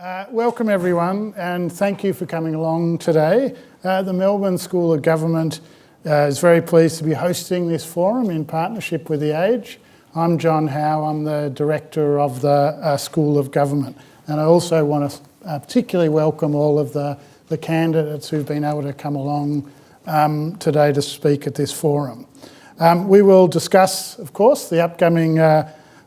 Welcome everyone, and thank you for coming along today. The Melbourne School of Government is very pleased to be hosting this forum in partnership with The Age. I'm John Howe, I'm the Director of the School of Government, and I also want to particularly welcome all of the candidates who've been able to come along today to speak at this forum. We will discuss, of course, the upcoming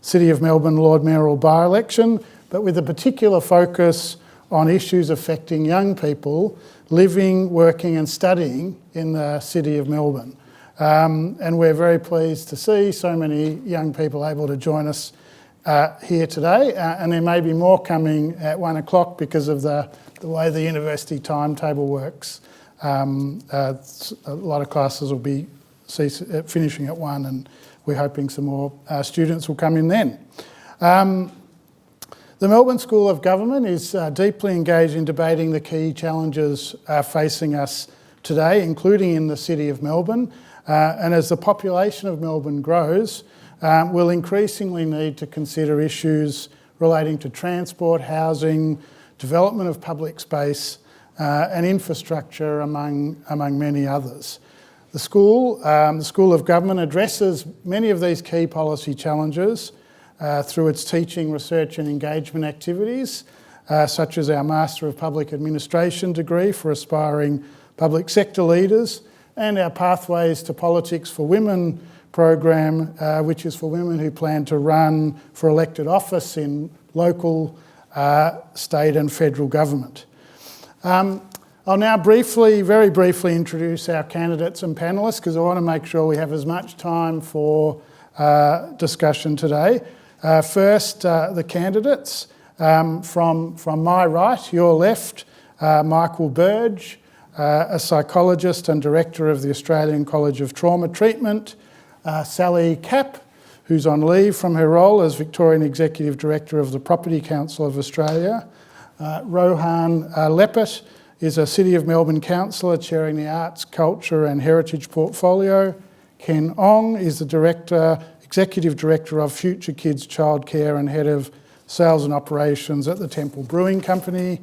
City of Melbourne Lord Mayoral by-election, but with a particular focus on issues affecting young people living, working and studying in the City of Melbourne. And we're very pleased to see so many young people able to join us here today, and there may be more coming at 1 o'clock because of the way the university timetable works. A lot of classes will be finishing at 1, and we're hoping some more students will come in then. The Melbourne School of Government is deeply engaged in debating the key challenges facing us today, including in the City of Melbourne. And as the population of Melbourne grows, we'll increasingly need to consider issues relating to transport, housing, development of public space and infrastructure, among many others. The School of Government addresses many of these key policy challenges through its teaching, research and engagement activities, such as our Master of Public Administration degree for aspiring public sector leaders, and our Pathways to Politics for Women program, which is for women who plan to run for elected office in local, state and federal government. I'll now very briefly introduce our candidates and panellists, because I want to make sure we have as much time for discussion today. First, the candidates. From my right, your left, Michael Burge, a psychologist and director of the Australian College of Trauma Treatment. Sally Capp, who's on leave from her role as Victorian Executive Director of the Property Council of Australia. Rohan Lepet is a City of Melbourne councillor chairing the Arts, Culture and Heritage portfolio. Ken Ong is the Executive Director of Future Kids Childcare and Head of Sales and Operations at the Temple Brewing Company.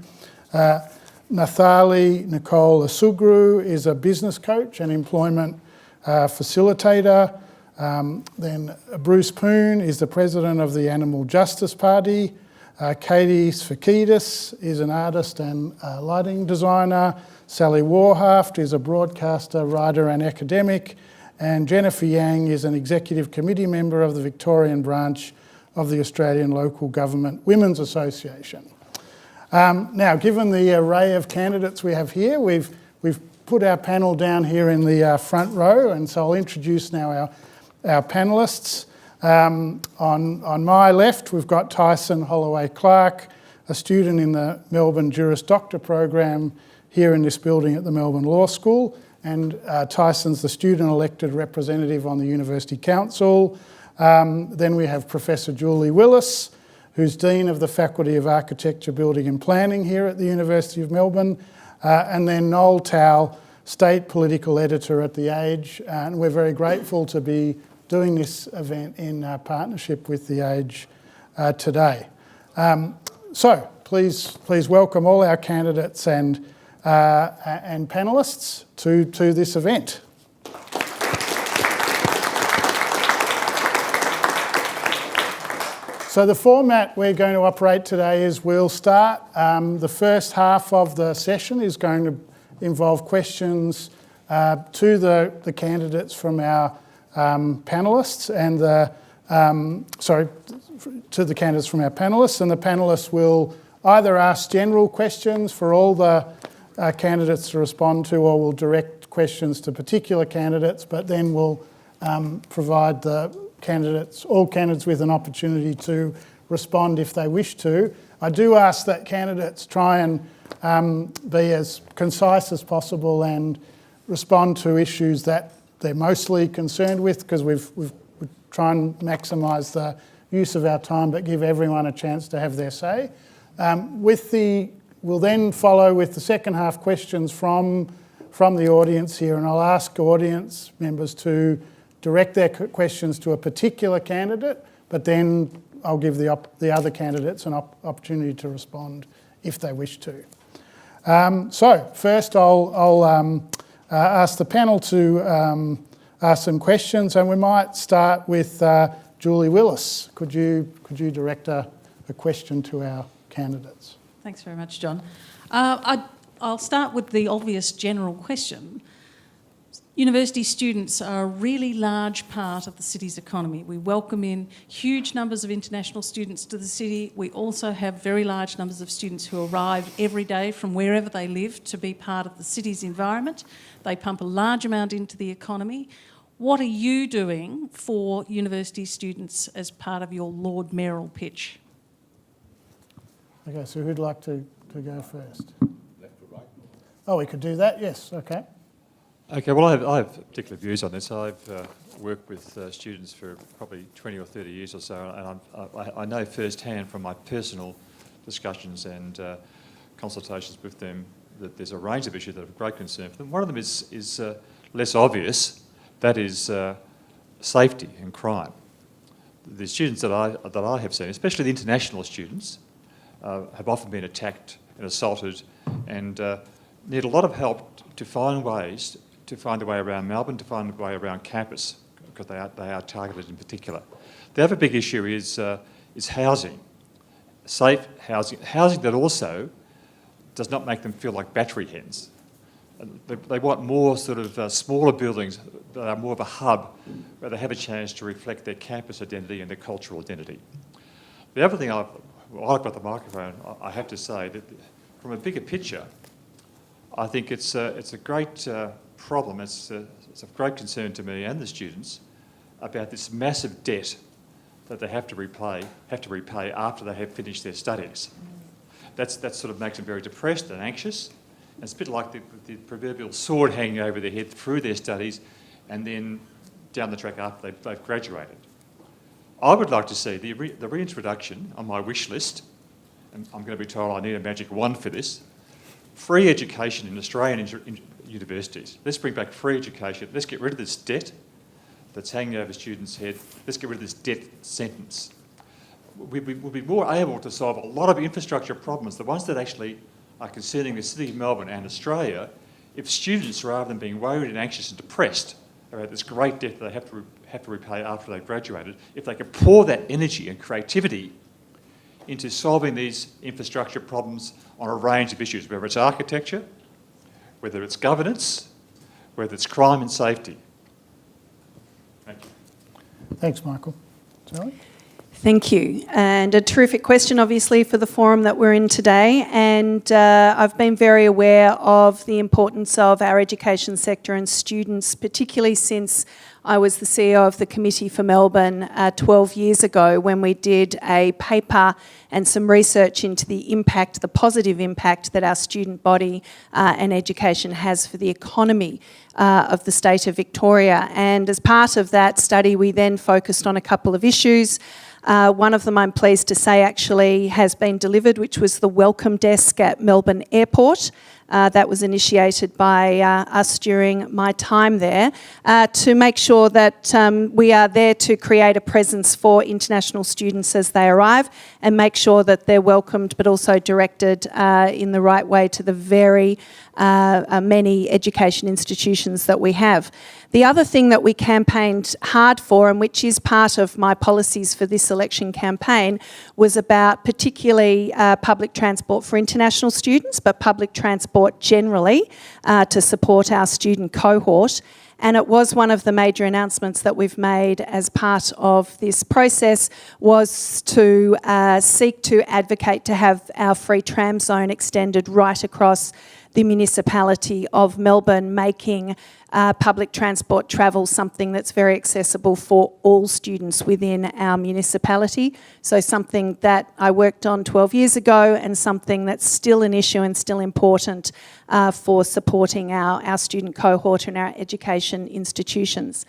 Nathali Nicole Asugru is a business coach and employment facilitator. Then Bruce Poon is the President of the Animal Justice Party. Katie Sfakidis is an artist and lighting designer. Sally Warhaft is a broadcaster, writer and academic. And Jennifer Yang is an executive committee member of the Victorian branch of the Australian Local Government Women's Association. Now, given the array of candidates we have here, we've put our panel down here in the front row, and so I'll introduce now our panellists. On my left, we've got Tyson Holloway-Clark, a student in the Melbourne Juris Doctor program here in this building at the Melbourne Law School. And Tyson's the student-elected representative on the University Council. Then we have Professor Julie Willis, who's Dean of the Faculty of Architecture, Building and Planning here at the University of Melbourne. And then Noel Towle, State Political Editor at The Age. And we're very grateful to be doing this event in partnership with The Age today. So please welcome all our candidates and panellists to this event. So the format we're going to operate today is we'll start, the first half of the session is going to involve questions to the candidates from our panellists and to the candidates from our panellists, and the panellists will either ask general questions for all the candidates to respond to, or we'll direct questions to particular candidates, but then we'll provide all candidates with an opportunity to respond if they wish to. I do ask that candidates try and be as concise as possible and respond to issues that they're mostly concerned with, because we try and maximise the use of our time but give everyone a chance to have their say. We'll then follow with the second half questions from the audience here, and I'll ask audience members to direct their questions to a particular candidate, but then I'll give the other candidates an opportunity to respond if they wish to. So first I'll ask the panel to ask some questions, and we might start with Julie Willis. Could you direct a question to our candidates? Thanks very much, John. I'll start with the obvious general question. University students are a really large part of the city's economy. We welcome in huge numbers of international students to the city. We also have very large numbers of students who arrive every day from wherever they live to be part of the city's environment. They pump a large amount into the economy. What are you doing for university students as part of your Lord Mayoral pitch? Okay, so who'd like to go first? Left or right? Oh, we could do that, yes, okay. Okay, well, I have particular views on this. I've worked with students for probably 20 or 30 years or so, and I know firsthand from my personal discussions and consultations with them that there's a range of issues that are of great concern for them. One of them is less obvious, that is safety and crime. The students that I have seen, especially the international students, have often been attacked and assaulted and need a lot of help to find ways to find a way around Melbourne, to find a way around campus, because they are targeted in particular. The other big issue is housing, safe housing that also does not make them feel like battery hens. They want more sort of smaller buildings that are more of a hub where they have a chance to reflect their campus identity and their cultural identity. The other thing I've got the microphone, I have to say that from a bigger picture, I think it's a great problem. It's of great concern to me and the students about this massive debt that they have to repay after they have finished their studies. That sort of makes them very depressed and anxious. And it's a bit like the proverbial sword hanging over their head through their studies and then down the track after they've graduated. I would like to see the reintroduction on my wish list, and I'm going to be told I need a magic wand for this, free education in Australian universities. Let's bring back free education. Let's get rid of this debt that's hanging over students' heads. Let's get rid of this debt sentence. We'll be more able to solve a lot of infrastructure problems, the ones that actually are concerning the City of Melbourne and Australia, if students, rather than being worried and anxious and depressed about this great debt that they have to repay after they've graduated, if they could pour that energy and creativity into solving these infrastructure problems on a range of issues, whether it's architecture, whether it's governance, whether it's crime and safety. Thank you. Thanks, Michael. Sally? Thank you. And a terrific question, obviously, for the forum that we're in today. And I've been very aware of the importance of our education sector and students, particularly since I was the CEO of the Committee for Melbourne 12 years ago, when we did a paper and some research into the impact, the positive impact that our student body and education has for the economy of the state of Victoria. And as part of that study, we then focused on a couple of issues. One of them, I'm pleased to say, actually has been delivered, which was the welcome desk at Melbourne Airport. That was initiated by us during my time there to make sure that we are there to create a presence for international students as they arrive and make sure that they're welcomed but also directed in the right way to the very many education institutions that we have. The other thing that we campaigned hard for, and which is part of my policies for this election campaign, was about particularly public transport for international students, but public transport generally to support our student cohort. And it was one of the major announcements that we've made as part of this process, was to seek to advocate to have our free tram zone extended right across the municipality of Melbourne, making public transport travel something that's very accessible for all students within our municipality. So something that I worked on 12 years ago and something that's still an issue and still important for supporting our student cohort and our education institutions.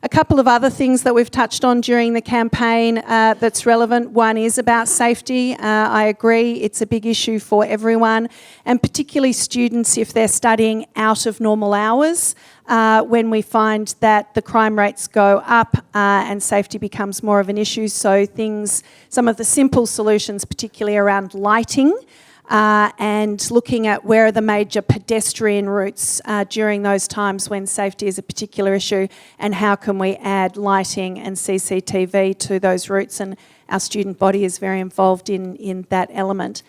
A couple of other things that we've touched on during the campaign that's relevant. One is about safety. I agree, it's a big issue for everyone, and particularly students if they're studying out of normal hours, when we find that the crime rates go up and safety becomes more of an issue. So some of the simple solutions, particularly around lighting, and looking at where are the major pedestrian routes during those times when safety is a particular issue, and how can we add lighting and CCTV to those routes, and our student body is very involved in that element.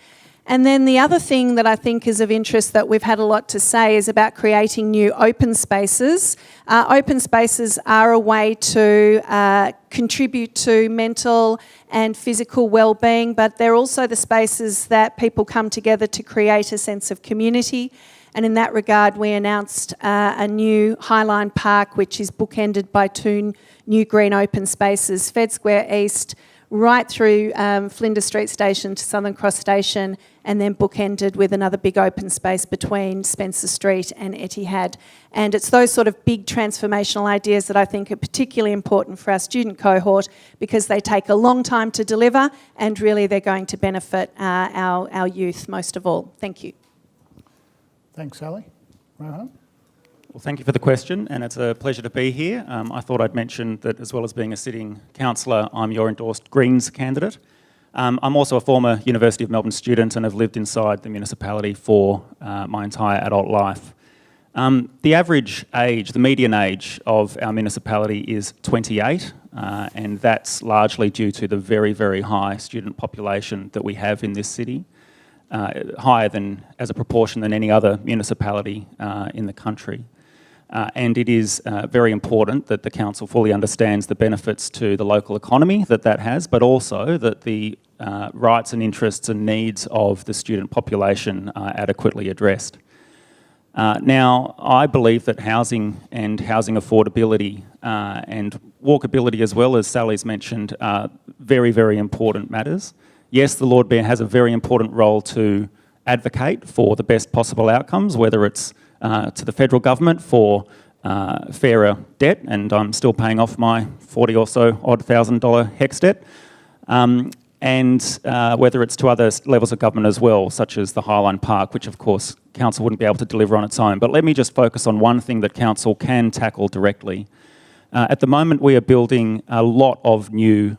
And then the other thing that I think is of interest that we've had a lot to say is about creating new open spaces. Open spaces are a way to contribute to mental and physical well-being, but they're also the spaces that people come together to create a sense of community. And in that regard, we announced a new Highline Park, which is bookended by 2 new green open spaces, Fed Square East, right through Flinders Street Station to Southern Cross Station, and then bookended with another big open space between Spencer Street and Etihad. And it's those sort of big transformational ideas that I think are particularly important for our student cohort, because they take a long time to deliver, and really they're going to benefit our youth most of all. Thank you. Thanks, Sally. Rohan? Well, thank you for the question, and it's a pleasure to be here. I thought I'd mention that as well as being a sitting councillor, I'm your endorsed Greens candidate. I'm also a former University of Melbourne student and have lived inside the municipality for my entire adult life. The average age, the median age of our municipality is 28, and that's largely due to the very, very high student population that we have in this city, higher than, as a proportion than any other municipality in the country. And it is very important that the council fully understands the benefits to the local economy that has, but also that the rights and interests and needs of the student population are adequately addressed. Now, I believe that housing and housing affordability and walkability, as well as Sally's mentioned, are very, very important matters. Yes, the Lord Mayor has a very important role to advocate for the best possible outcomes, whether it's to the federal government for fairer debt, and I'm still paying off my $40 or so odd $1,000 HECS debt, and whether it's to other levels of government as well, such as the Highline Park, which of course council wouldn't be able to deliver on its own. But let me just focus on one thing that council can tackle directly. At the moment, we are building a lot of new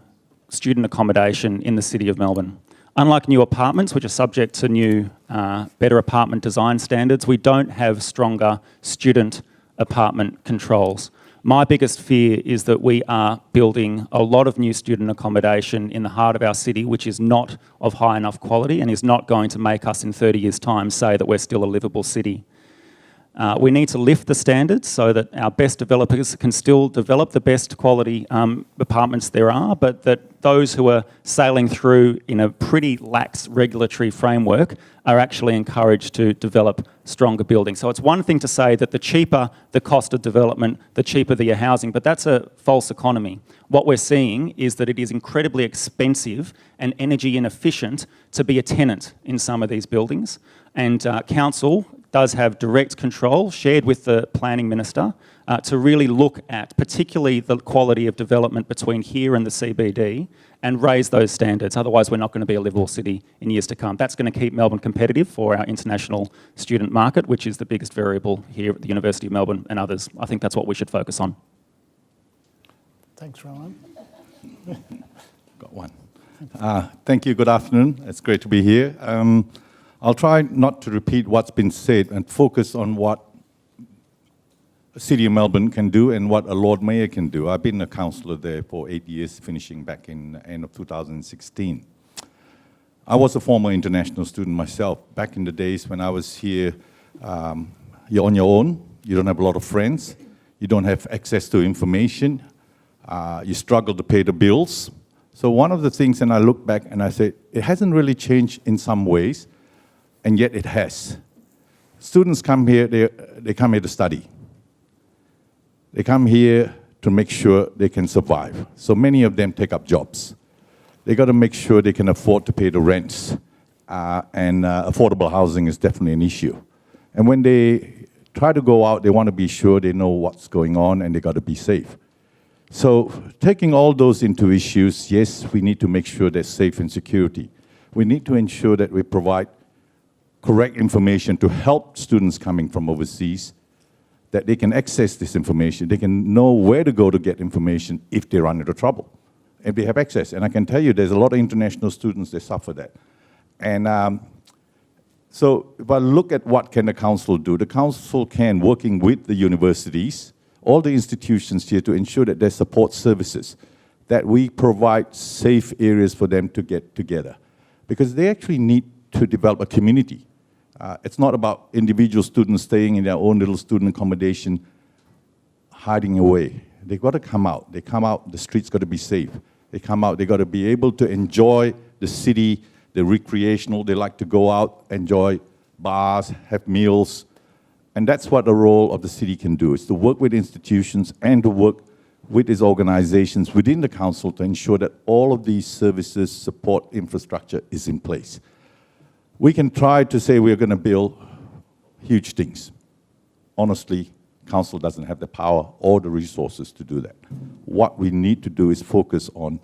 student accommodation in the City of Melbourne. Unlike new apartments, which are subject to new, better apartment design standards, we don't have stronger student apartment controls. My biggest fear is that we are building a lot of new student accommodation in the heart of our city, which is not of high enough quality and is not going to make us in 30 years' time say that we're still a livable city. We need to lift the standards so that our best developers can still develop the best quality apartments there are, but that those who are sailing through in a pretty lax regulatory framework are actually encouraged to develop stronger buildings. So it's one thing to say that the cheaper the cost of development, the cheaper the housing, but that's a false economy. What we're seeing is that it is incredibly expensive and energy inefficient to be a tenant in some of these buildings, and council does have direct control, shared with the planning minister, to really look at particularly the quality of development between here and the CBD and raise those standards. Otherwise, we're not going to be a livable city in years to come. That's going to keep Melbourne competitive for our international student market, which is the biggest variable here at the University of Melbourne and others. I think that's what we should focus on. Thanks, Rohan. Got one. Thank you. Good afternoon. It's great to be here. I'll try not to repeat what's been said and focus on what the City of Melbourne can do and what a Lord Mayor can do. I've been a councillor there for 8 years, finishing back in the end of 2016. I was a former international student myself. Back in the days when I was here, you're on your own, you don't have a lot of friends, you don't have access to information, you struggle to pay the bills. So one of the things, and I look back and I say, it hasn't really changed in some ways, and yet it has. Students come here, they come here to study. They come here to make sure they can survive. So many of them take up jobs. They got to make sure they can afford to pay the rents, and affordable housing is definitely an issue. And when they try to go out, they want to be sure they know what's going on and they got to be safe. So taking all those into issues, yes, we need to make sure there's safe and security. We need to ensure that we provide correct information to help students coming from overseas, that they can access this information, they can know where to go to get information if they run into trouble, if they have access. And I can tell you there's a lot of international students that suffer that. And So if I look at what can the council do, the council can, working with the universities, all the institutions here, to ensure that there's support services, that we provide safe areas for them to get together. Because they actually need to develop a community. It's not about individual students staying in their own little student accommodation, hiding away. They've got to come out. They come out, the streets got to be safe. They come out, they've got to be able to enjoy the city, the recreational. They like to go out, enjoy bars, have meals. And that's what the role of the city can do, is to work with institutions and to work with its organizations within the council to ensure that all of these services, support infrastructure is in place. We can try to say we're going to build huge things. Honestly, council doesn't have the power or the resources to do that. What we need to do is focus on,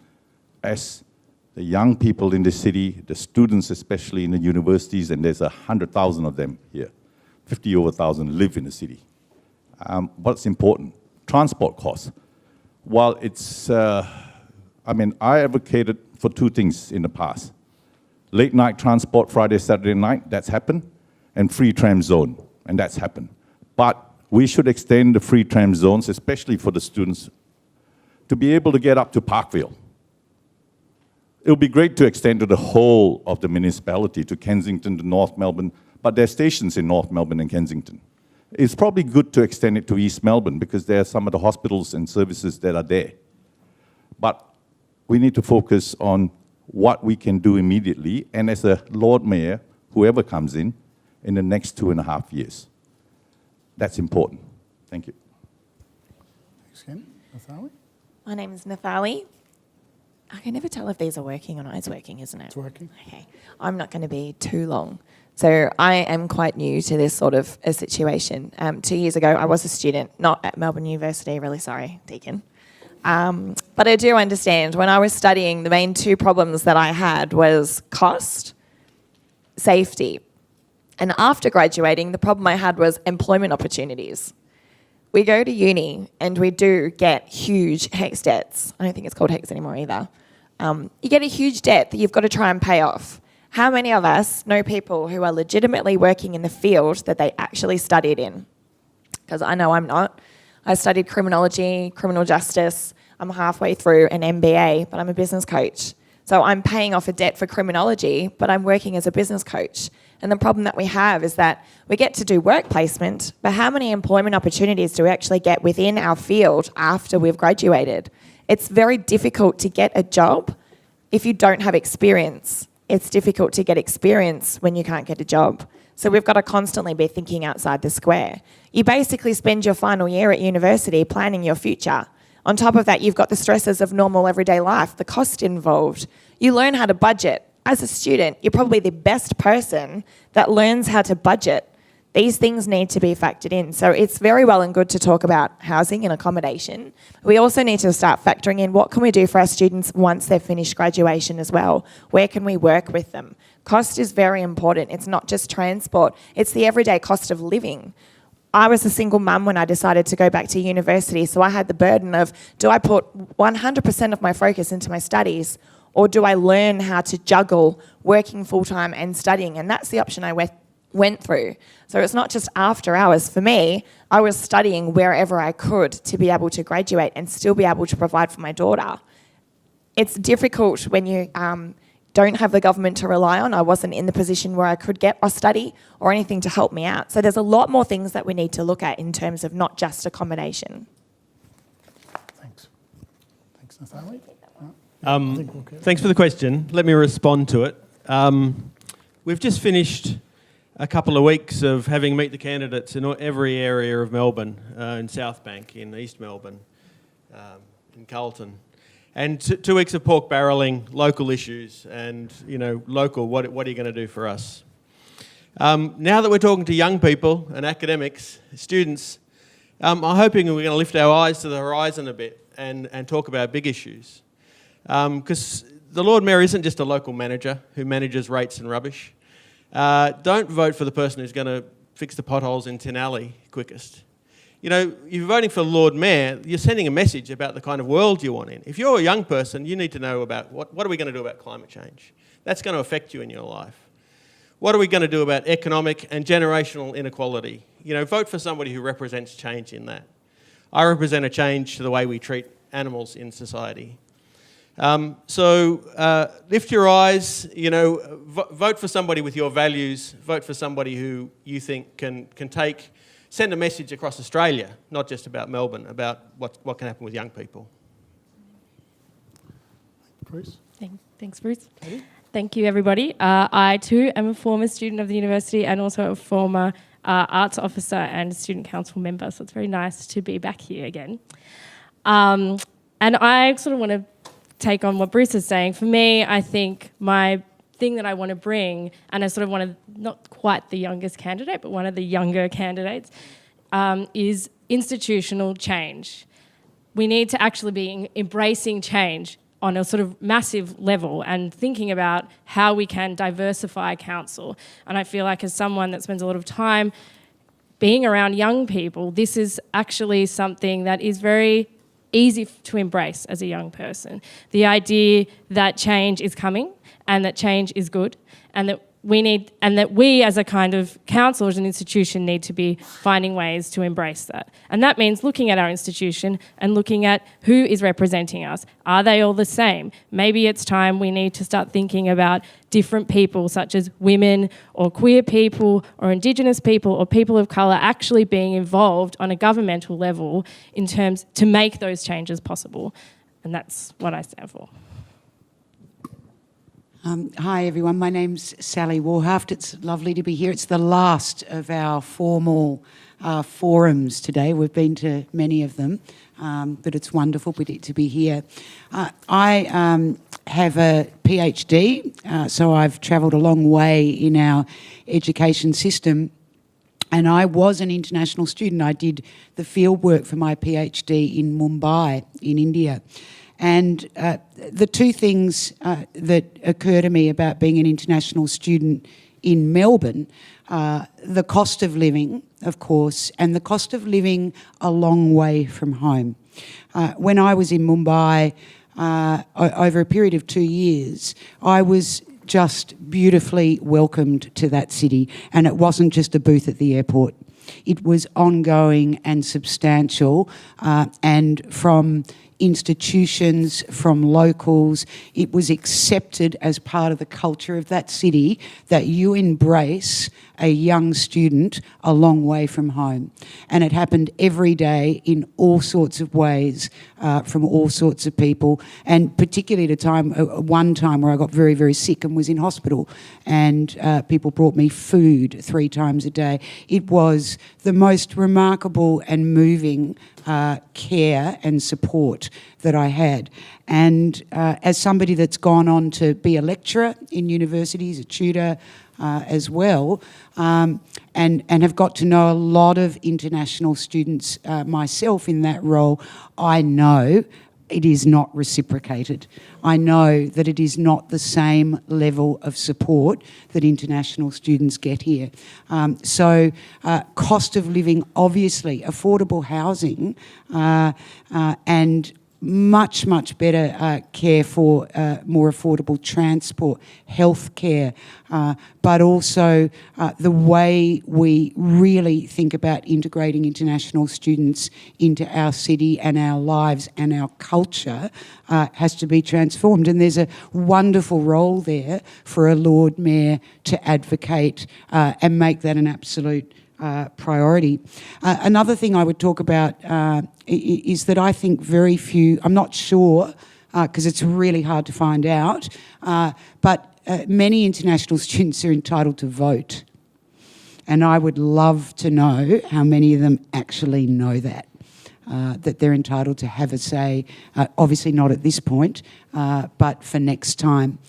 as the young people in the city, the students especially in the universities, and there's 100,000 of them here, 50 over 1,000 live in the city. What's important? Transport costs. While it's, I advocated for two things in the past. Late night transport, Friday, Saturday night, that's happened, and free tram zone, and that's happened. But we should extend the free tram zones, especially for the students, to be able to get up to Parkville. It would be great to extend to the whole of the municipality, to Kensington, to North Melbourne, but there are stations in North Melbourne and Kensington. It's probably good to extend it to East Melbourne because there are some of the hospitals and services that are there. But we need to focus on what we can do immediately, and as a Lord Mayor, whoever comes in the next 2.5 years. That's important. Thank you. Thanks, Ken. Nathali? My name is Nathali. I can never tell if these are working or not. It's working, isn't it? It's working. Okay. I'm not going to be too long. So I am quite new to this sort of a situation. 2 years ago, I was a student, not at Melbourne University, really sorry, Deacon. But I do understand when I was studying, the main two problems that I had was cost, safety. And after graduating, the problem I had was employment opportunities. We go to uni and we do get huge HECS debts. I don't think it's called HECS anymore either. You get a huge debt that you've got to try and pay off. How many of us know people who are legitimately working in the field that they actually studied in? Because I know I'm not. I studied criminology, criminal justice. I'm halfway through an MBA, but I'm a business coach. So I'm paying off a debt for criminology, but I'm working as a business coach. And the problem that we have is that we get to do work placement, but how many employment opportunities do we actually get within our field after we've graduated? It's very difficult to get a job if you don't have experience. It's difficult to get experience when you can't get a job. So we've got to constantly be thinking outside the square. You basically spend your final year at university planning your future. On top of that, you've got the stresses of normal everyday life, the cost involved. You learn how to budget. As a student, you're probably the best person that learns how to budget. These things need to be factored in. So it's very well and good to talk about housing and accommodation. We also need to start factoring in what can we do for our students once they've finished graduation as well. Where can we work with them? Cost is very important. It's not just transport. It's the everyday cost of living. I was a single mum when I decided to go back to university, so I had the burden of, do I put 100% of my focus into my studies, or do I learn how to juggle working full-time and studying? And that's the option I went through. So it's not just after hours. For me, I was studying wherever I could to be able to graduate and still be able to provide for my daughter. It's difficult when you don't have the government to rely on. I wasn't in the position where I could get a study or anything to help me out. So there's a lot more things that we need to look at in terms of not just accommodation. Thanks. Thanks, Nathali. Thanks for the question. Let me respond to it. We've just finished a couple of weeks of having meet the candidates in every area of Melbourne, in South Bank, in East Melbourne, in Carlton. And 2 weeks of pork barrelling, local issues, and, local, what are you going to do for us? Now that we're talking to young people and academics, students, I'm hoping we're going to lift our eyes to the horizon a bit and talk about big issues. Because the Lord Mayor isn't just a local manager who manages rates and rubbish. Don't vote for the person who's going to fix the potholes in Tin Alley quickest. You're voting for the Lord Mayor, you're sending a message about the kind of world you want in. If you're a young person, you need to know about what are we going to do about climate change. That's going to affect you in your life. what are we going to do about economic and generational inequality? You know, vote for somebody who represents change in that. I represent a change to the way we treat animals in society. Lift your eyes, you know, vote for somebody with your values, vote for somebody who you think can send a message across Australia, not just about Melbourne, about what can happen with young people. Bruce? Thanks, Bruce. Katie? Thank you, everybody. I, too, am a former student of the university and also a former arts officer and student council member, so it's very nice to be back here again. And I sort of want to take on what Bruce is saying. For me, I think my thing that I want to bring, and I sort of want to, not quite the youngest candidate, but one of the younger candidates, is institutional change. We need to actually be embracing change on a sort of massive level and thinking about how we can diversify council. And I feel like as someone that spends a lot of time being around young people, this is actually something that is very easy to embrace as a young person. The idea that change is coming and that change is good and that we as a kind of council, as an institution, need to be finding ways to embrace that. And that means looking at our institution and looking at who is representing us. Are they all the same? Maybe it's time we need to start thinking about different people, such as women or queer people or Indigenous people or people of colour actually being involved on a governmental level in terms to make those changes possible. And that's what I stand for. Hi everyone, my name's Sally Warhaft. It's lovely to be here. It's the last of our formal forums today. We've been to many of them, but it's wonderful to be here. I have a PhD, so I've travelled a long way in our education system, and I was an international student. I did the field work for my PhD in Mumbai in India. And the two things that occur to me about being an international student in Melbourne, the cost of living, of course, and the cost of living a long way from home. When I was in Mumbai, over a period of 2 years, I was just beautifully welcomed to that city, and it wasn't just a booth at the airport. It was ongoing and substantial, and from institutions, from locals, it was accepted as part of the culture of that city that you embrace a young student a long way from home. And it happened every day in all sorts of ways, from all sorts of people, and particularly at one time where I got very, very sick and was in hospital, and people brought me food 3 times a day. It was the most remarkable and moving care and support that I had. And as somebody that's gone on to be a lecturer in universities, a tutor as well, and have got to know a lot of international students myself in that role, I know it is not reciprocated. I know that it is not the same level of support that international students get here. So cost of living, obviously, affordable housing and much, much better care for more affordable transport, health care, but also the way we really think about integrating international students into our city and our lives and our culture has to be transformed. And there's a wonderful role there for a Lord Mayor to advocate and make that an absolute priority. Another thing I would talk about is that I think very few, I'm not sure, because it's really hard to find out, but many international students are entitled to vote. And I would love to know how many of them actually know that. That they're entitled to have a say, obviously not at this point, but for next time,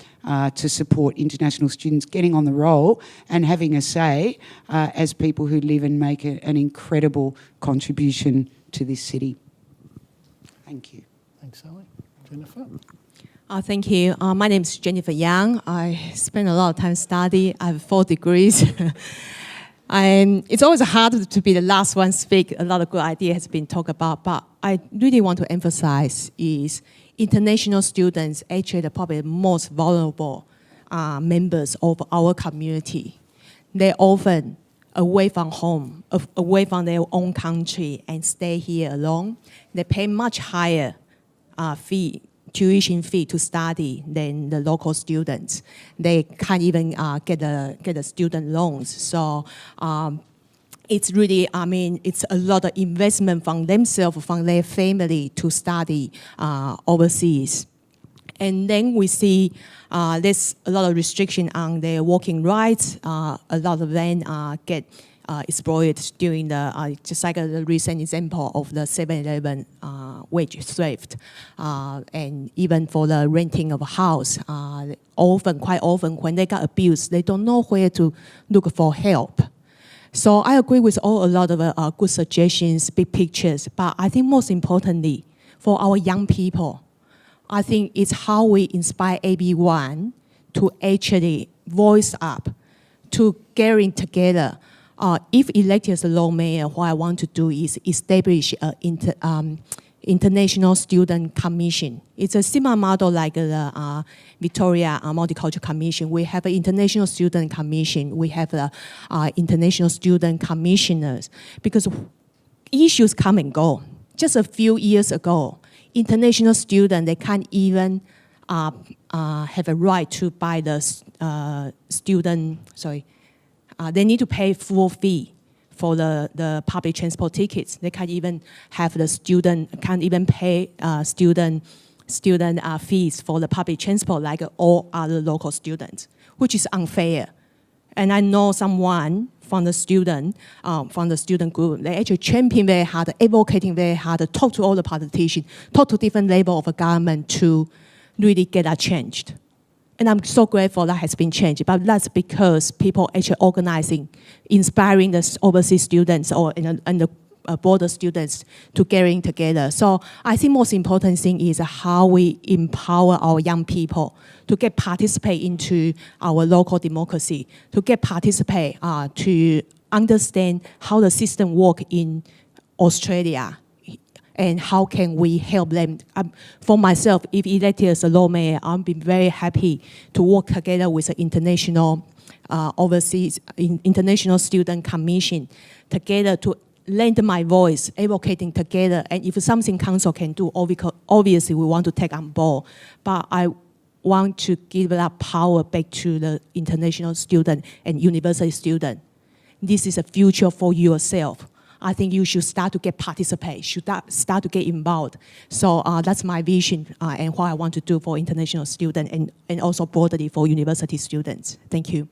to support international students getting on the roll and having a say as people who live and make an incredible contribution to this city. Thank you. Thanks, Sally. Jennifer? Thank you. My name is Jennifer Yang. I spent a lot of time studying. I have 4 degrees. And it's always hard to be the last one to speak. A lot of good ideas has been talked about, but I really want to emphasize is international students actually are probably the most vulnerable members of our community. they often away from home, away from their own country, and stay here alone. They pay much higher tuition fee to study than the local students. They can't even get the student loans. So it's really, it's a lot of investment from themselves, from their family to study overseas. And then we see there's a lot of restriction on their working rights. A lot of them get exploited during just like the recent example of the 7-Eleven wage theft. And even for the renting of a house, quite often when they got abused, they don't know where to look for help. So I agree with a lot of good suggestions, big pictures, but I think most importantly, for our young people, I think it's how we inspire AB1 to actually voice up, to getting together. If elected as a Lord Mayor, what I want to do is establish an International Student Commission. It's a similar model like the Victoria Multicultural Commission. We have an International Student Commission. We have the International Student Commissioners, because issues come and go. Just a few years ago, international students, they can't even have a right to buy the they need to pay full fee for the public transport tickets. They can't even have can't even pay student fees for the public transport like all other local students, which is unfair. And I know someone from the student group, they actually champion very hard, advocating very hard, talk to all the politicians, talk to different levels of government to really get that changed. And I'm so grateful that has been changed, but that's because people actually organizing, inspiring the overseas students and the border students to getting together. So I think most important thing is how we empower our young people to get participate into our local democracy, to get participate to understand how the system work in Australia, and how can we help them. For myself, if elected as a Lord Mayor, I'll be very happy to work together with the international International Student Commission together to lend my voice, advocating together. And if something council can do, obviously we want to take on board. But I want to give that power back to the international student and university student. This is a future for yourself. I think you should start to get participate, should start to get involved. So that's my vision and what I want to do for international students and also broadly for university students. Thank you.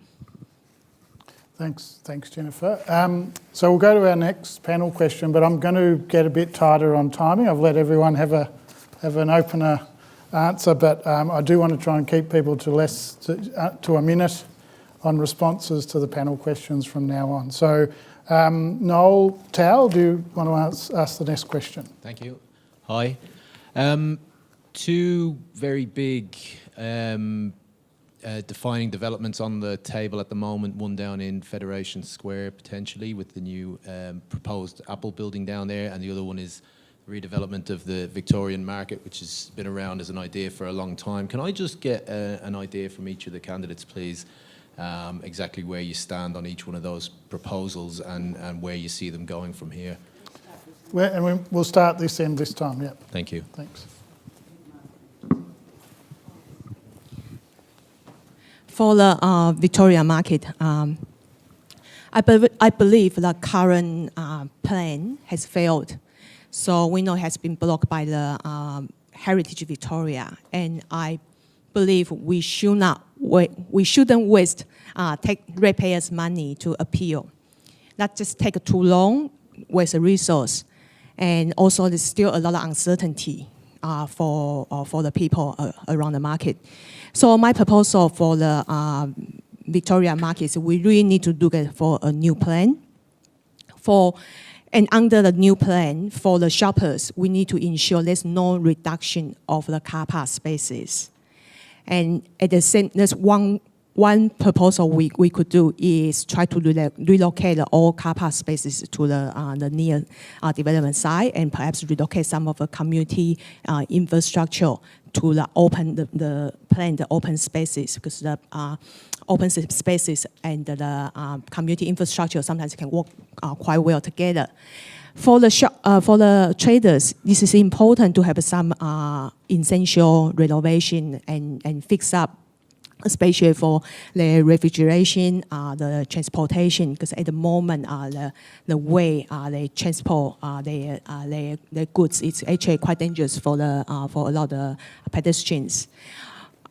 Thanks, Jennifer. So we'll go to our next panel question, but I'm going to get a bit tighter on timing. I've let everyone have an opener answer, but I do want to try and keep people to a minute on responses to the panel questions from now on. So Noel Tao, do you want to ask the next question? Thank you. Hi. Two very big defining developments on the table at the moment, one down in Federation Square potentially with the new proposed Apple building down there, and the other one is redevelopment of the Victorian market, which has been around as an idea for a long time. Can I just get an idea from each of the candidates, please, exactly where you stand on each one of those proposals and where you see them going from here? We'll start this end this time, yeah. Thank you. Thanks. For the Victoria market, I believe the current plan has failed. So we know it has been blocked by the Heritage Victoria, and I believe we shouldn't waste ratepayers' money to appeal. That just take too long, waste a resource, and also there's still a lot of uncertainty for the people around the market. So my proposal for the Victoria market is we really need to look for a new plan. And under the new plan, for the shoppers, we need to ensure there's no reduction of the car park spaces. And at the same, there's one one proposal we could do is try to relocate all car park spaces to the near development site, and perhaps relocate some of the community infrastructure to the open spaces, because the open spaces and the community infrastructure sometimes can work quite well together. For the traders, this is important to have some essential renovation and fix up, especially for the refrigeration, the transportation, because at the moment, the way they transport their goods, it's actually quite dangerous for a lot of pedestrians.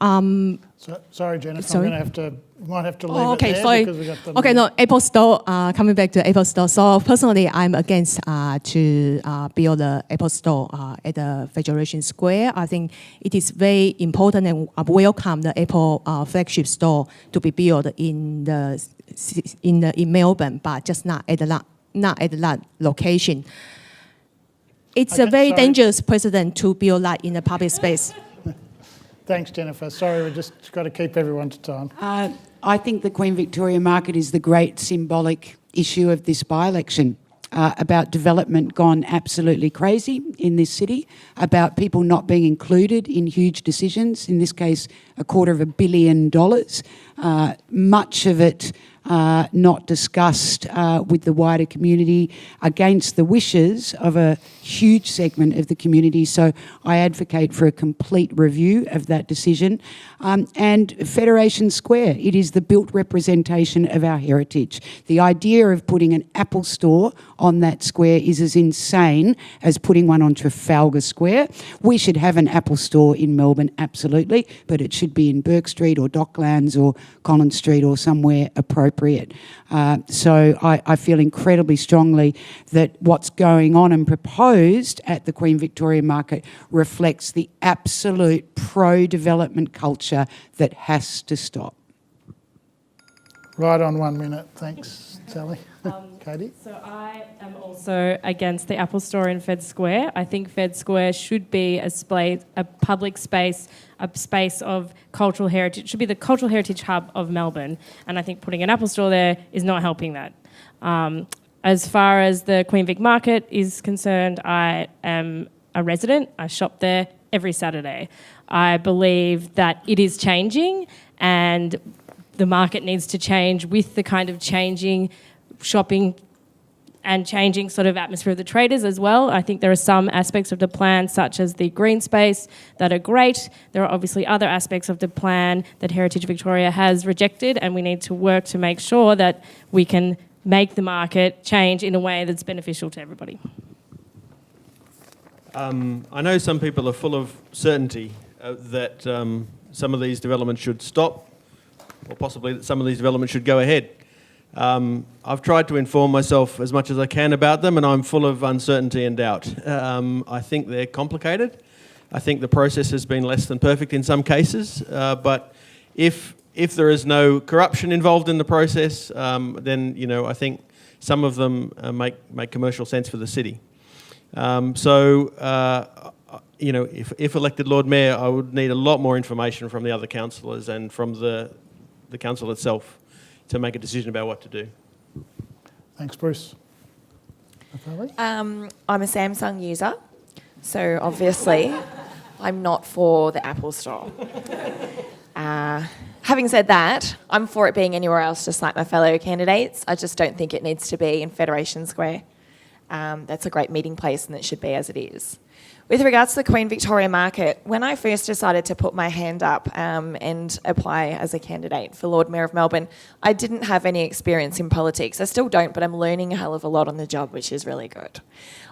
Sorry, Jennifer, sorry? Might have to leave it okay, there sorry. because we got the... Okay, no, Apple Store, coming back to Apple Store. So personally, I'm against to build the Apple Store at the Federation Square. I think it is very important and welcome the Apple flagship store to be built in Melbourne, but just not at that location. It's a very dangerous precedent to build that in the public space. Thanks, Jennifer. Sorry, we've just got to keep everyone to time. I think the Queen Victoria Market is the great symbolic issue of this by-election, about development gone absolutely crazy in this city, about people not being included in huge decisions, in this case $250 million, much of it not discussed with the wider community, against the wishes of a huge segment of the community. So I advocate for a complete review of that decision. And Federation Square, it is the built representation of our heritage. The idea of putting an Apple store on that square is as insane as putting one on Trafalgar Square. We should have an Apple store in Melbourne, absolutely, but it should be in Burke Street or Docklands or Collins Street or somewhere appropriate. So I feel incredibly strongly that what's going on and proposed at the Queen Victoria Market reflects the absolute pro-development culture that has to stop. Right on 1 minute. Thanks, Sally. Katie? So I am also against the Apple Store in Fed Square. I think Fed Square should be a public space, a space of cultural heritage. It should be the cultural heritage hub of Melbourne. And I think putting an Apple Store there is not helping that. As far as the Queen Vic Market is concerned, I am a resident. I shop there every Saturday. I believe that it is changing, and the market needs to change with the kind of changing shopping and changing sort of atmosphere of the traders as well. I think there are some aspects of the plan, such as the green space, that are great. There are obviously other aspects of the plan that Heritage Victoria has rejected, and we need to work to make sure that we can make the market change in a way that's beneficial to everybody. I know some people are full of certainty that some of these developments should stop, or possibly that some of these developments should go ahead. I've tried to inform myself as much as I can about them, and I'm full of uncertainty and doubt. I think they're complicated. I think the process has been less than perfect in some cases, but if there is no corruption involved in the process, then I think some of them make commercial sense for the city. If elected Lord Mayor, I would need a lot more information from the other councillors and from the council itself to make a decision about what to do. Thanks, Bruce. I'm a Samsung user, so obviously I'm not for the Apple Store. Having said that, I'm for it being anywhere else, just like my fellow candidates. I just don't think it needs to be in Federation Square. That's a great meeting place, and it should be as it is. With regards to the Queen Victoria Market, when I first decided to put my hand up and apply as a candidate for Lord Mayor of Melbourne, I didn't have any experience in politics. I still don't, but I'm learning a hell of a lot on the job, which is really good.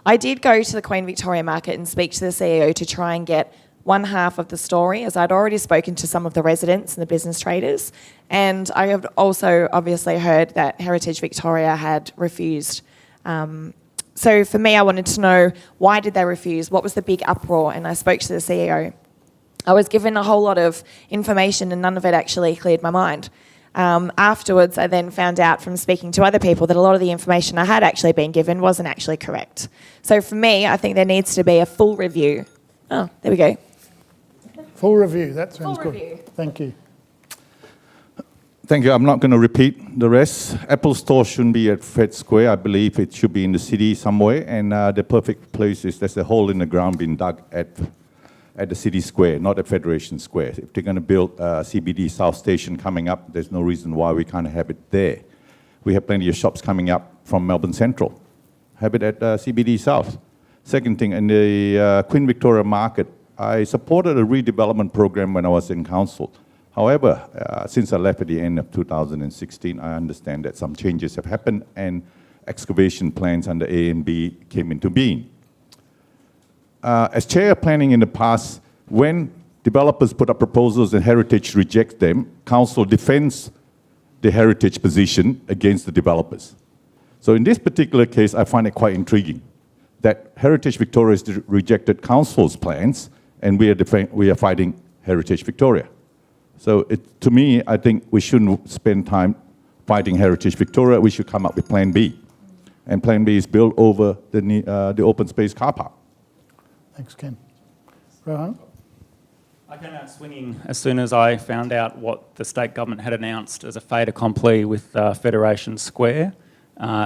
I did go to the Queen Victoria Market and speak to the CEO to try and get one half of the story, as I'd already spoken to some of the residents and the business traders, and I have also obviously heard that Heritage Victoria had refused. So for me, I wanted to know, why did they refuse? What was the big uproar? And I spoke to the CEO. I was given a whole lot of information, and none of it actually cleared my mind. Afterwards, I then found out from speaking to other people that a lot of the information I had actually been given wasn't actually correct. So for me, I think there needs to be a full review. Oh, there we go. Full review, that sounds Full good. review. Thank you. Thank you. I'm not going to repeat the rest. Apple Store shouldn't be at Fed Square. I believe it should be in the city somewhere. And the perfect place is there's a hole in the ground being dug at the city square, not at Federation Square. If they're going to build a CBD South Station coming up, there's no reason why we can't have it there. We have plenty of shops coming up from Melbourne Central. Have it at CBD South. Second thing, in the Queen Victoria Market, I supported a redevelopment program when I was in council. However, since I left at the end of 2016, I understand that some changes have happened and excavation plans under A and B came into being. As chair of planning in the past, when developers put up proposals and heritage rejects them, council defends the heritage position against the developers. So in this particular case, I find it quite intriguing that Heritage Victoria has rejected council's plans and we are fighting Heritage Victoria. So to me, I think we shouldn't spend time fighting Heritage Victoria. We should come up with Plan B. And Plan B is built over the open space car park. Thanks, Ken. Rohan? I came out swinging as soon as I found out what the state government had announced as a fait accompli with Federation Square.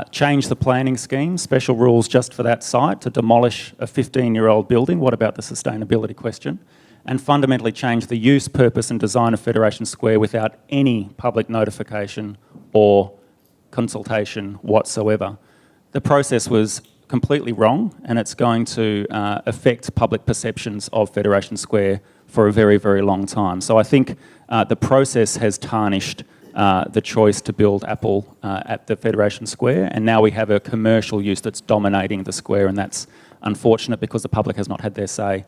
Change the planning scheme, special rules just for that site to demolish a 15-year-old building. What about the sustainability question? And fundamentally change the use, purpose and design of Federation Square without any public notification or consultation whatsoever. The process was completely wrong and it's going to affect public perceptions of Federation Square for a very, very long time. So I think the process has tarnished the choice to build Apple at the Federation Square, and now we have a commercial use that's dominating the square, and that's unfortunate because the public has not had their say.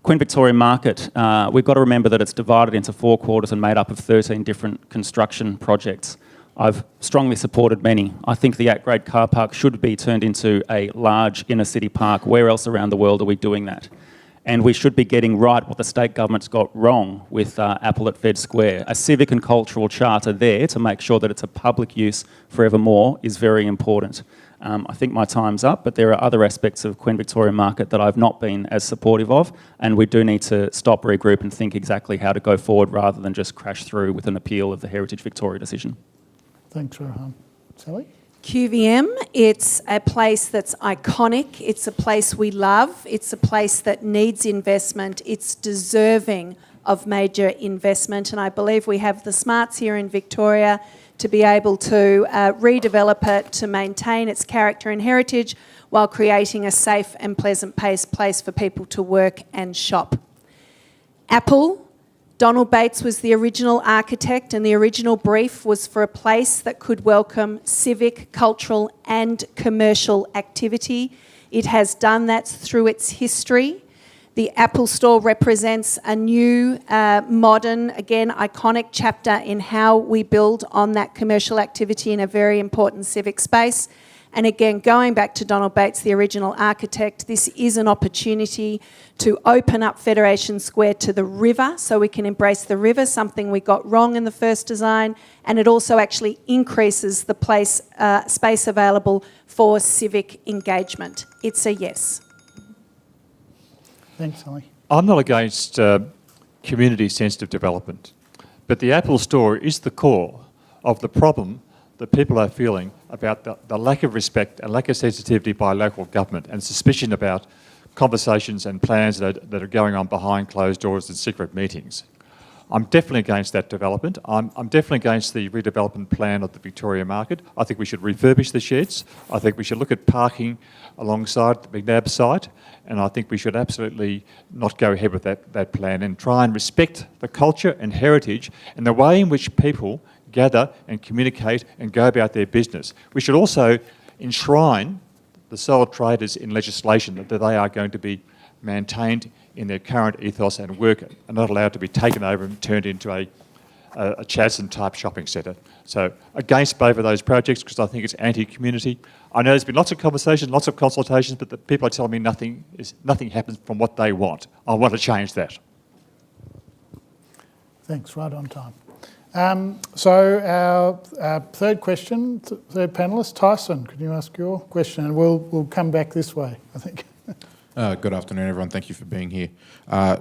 Queen Victoria Market, we've got to remember that it's divided into 4 quarters and made up of 13 different construction projects. I've strongly supported many. I think the at-grade car park should be turned into a large inner city park. Where else around the world are we doing that? And we should be getting right what the state government's got wrong with Apple at Fed Square. A civic and cultural charter there to make sure that it's a public use forevermore is very important. I think my time's up, but there are other aspects of Queen Victoria Market that I've not been as supportive of, and we do need to stop, regroup and think exactly how to go forward rather than just crash through with an appeal of the Heritage Victoria decision. Thanks, Rohan. Sally? QVM, it's a place that's iconic, it's a place we love, it's a place that needs investment, it's deserving of major investment, and I believe we have the smarts here in Victoria to be able to redevelop it, to maintain its character and heritage while creating a safe and pleasant place for people to work and shop. Apple, Donald Bates was the original architect, and the original brief was for a place that could welcome civic, cultural and commercial activity. It has done that through its history. The Apple Store represents a new, modern, again, iconic chapter in how we build on that commercial activity in a very important civic space. And again, going back to Donald Bates, the original architect, this is an opportunity to open up Federation Square to the river so we can embrace the river, something we got wrong in the first design, and it also actually increases the space available for civic engagement. It's a yes. Thanks, Sally. I'm not against community-sensitive development, but the Apple Store is the core of the problem that people are feeling about the lack of respect and lack of sensitivity by local government and suspicion about conversations and plans that are going on behind closed doors and secret meetings. I'm definitely against that development. I'm definitely against the redevelopment plan of the Victoria Market. I think we should refurbish the sheds. I think we should look at parking alongside the McNabb site, and I think we should absolutely not go ahead with that plan and try and respect the culture and heritage and the way in which people gather and communicate and go about their business. We should also enshrine the sole traders in legislation that they are going to be maintained in their current ethos and work are not allowed to be taken over and turned into a Chadstone-type shopping centre. So against both of those projects because I think it's anti-community. I know there's been lots of conversations, lots of consultations, but the people are telling me nothing happens from what they want. I want to change that. Thanks, right on time. So our third question, third panellist, Tyson, could you ask your question? And we'll come back this way, I think. Good afternoon, everyone. Thank you for being here.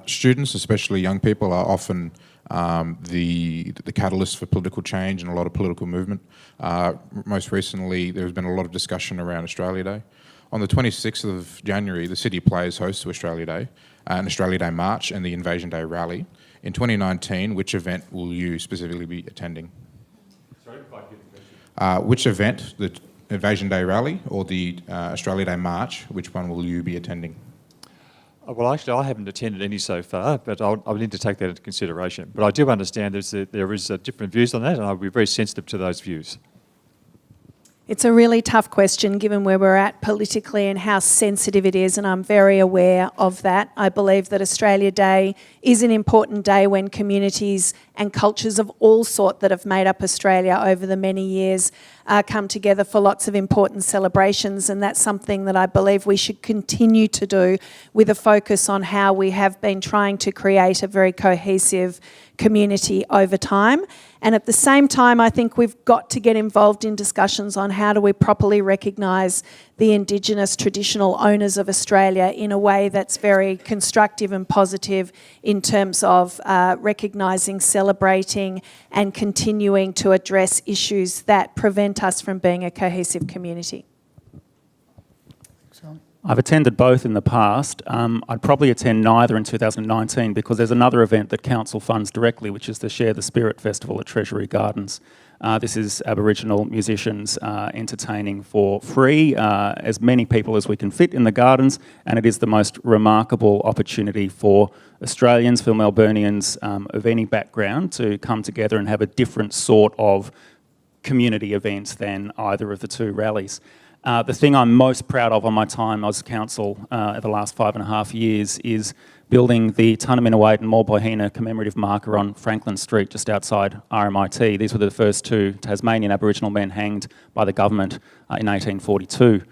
Students, especially young people, are often the catalyst for political change and a lot of political movement. Most recently, there's been a lot of discussion around Australia Day. On the 26th of January, the city plays host to Australia Day, an Australia Day March and the Invasion Day Rally. In 2019, which event will you specifically be attending? Sorry, if I get the question. Which event, the Invasion Day Rally or the Australia Day March, which one will you be attending? Well, actually, I haven't attended any so far, but I'll need to take that into consideration. But I do understand there is different views on that, and I'll be very sensitive to those views. It's a really tough question given where we're at politically and how sensitive it is, and I'm very aware of that. I believe that Australia Day is an important day when communities and cultures of all sort that have made up Australia over the many years come together for lots of important celebrations, and that's something that I believe we should continue to do with a focus on how we have been trying to create a very cohesive community over time. And at the same time, I think we've got to get involved in discussions on how do we properly recognise the Indigenous traditional owners of Australia in a way that's very constructive and positive in terms of recognising, celebrating and continuing to address issues that prevent us from being a cohesive community. I've attended both in the past. I'd probably attend neither in 2019 because there's another event that Council funds directly, which is the Share the Spirit Festival at Treasury Gardens. This is Aboriginal musicians entertaining for free, as many people as we can fit in the gardens, and it is the most remarkable opportunity for Australians, for Melburnians of any background to come together and have a different sort of community event than either of the two rallies. The thing I'm most proud of on my time as council the last 5.5 years is building the Tunnerminnerwait and Morbohina commemorative marker on Franklin Street just outside RMIT. These were the first two Tasmanian Aboriginal men hanged by the government in 1842.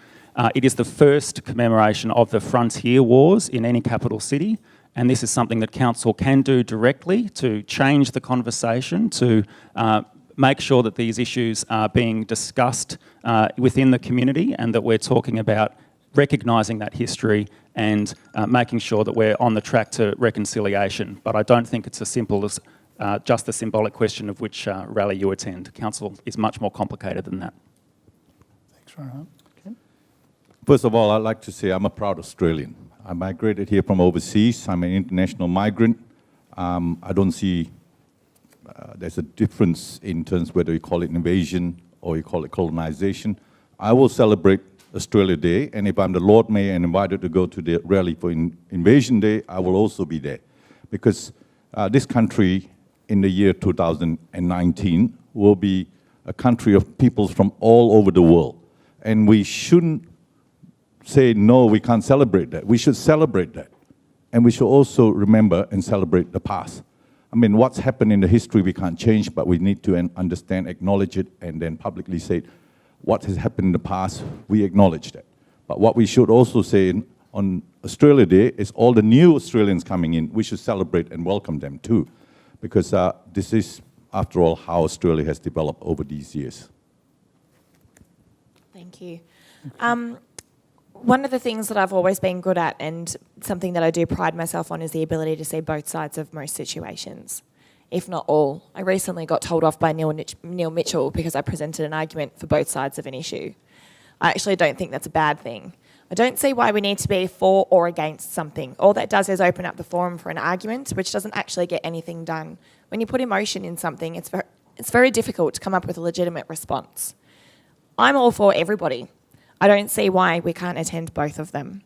It is the first commemoration of the frontier wars in any capital city, and this is something that council can do directly to change the conversation, to make sure that these issues are being discussed within the community and that we're talking about recognising that history and making sure that we're on the track to reconciliation. But I don't think it's as simple as just the symbolic question of which rally you attend. Council is much more complicated than that. Thanks very much. Okay. First of all, I'd like to say I'm a proud Australian. I migrated here from overseas. I'm an international migrant. I don't see there's a difference in terms of whether you call it invasion or you call it colonization. I will celebrate Australia Day, and if I'm the Lord Mayor and invited to go to the rally for Invasion Day, I will also be there. Because this country in the year 2019 will be a country of peoples from all over the world. And we shouldn't say, no, we can't celebrate that. We should celebrate that. And we should also remember and celebrate the past. I mean, what's happened in the history we can't change, but we need to understand, acknowledge it, and then publicly say, what has happened in the past, we acknowledge that. But what we should also say on Australia Day is all the new Australians coming in, we should celebrate and welcome them too. Because this is, after all, how Australia has developed over these years. Thank you. One of the things that I've always been good at and something that I do pride myself on is the ability to see both sides of most situations, if not all. I recently got told off by Neil Mitchell because I presented an argument for both sides of an issue. I actually don't think that's a bad thing. I don't see why we need to be for or against something. All that does is open up the forum for an argument, which doesn't actually get anything done. When you put emotion in something, it's very difficult to come up with a legitimate response. I'm all for everybody. I don't see why we can't attend both of them.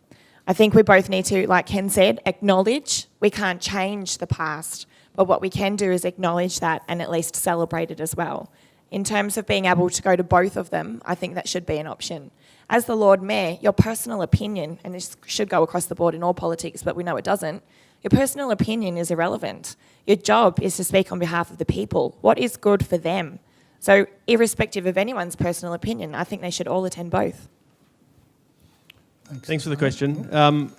I think we both need to, like Ken said, acknowledge we can't change the past, but what we can do is acknowledge that and at least celebrate it as well. In terms of being able to go to both of them, I think that should be an option. As the Lord Mayor, your personal opinion, and this should go across the board in all politics, but we know it doesn't, your personal opinion is irrelevant. Your job is to speak on behalf of the people. What is good for them? So irrespective of anyone's personal opinion, I think they should all attend both. Thanks for the question.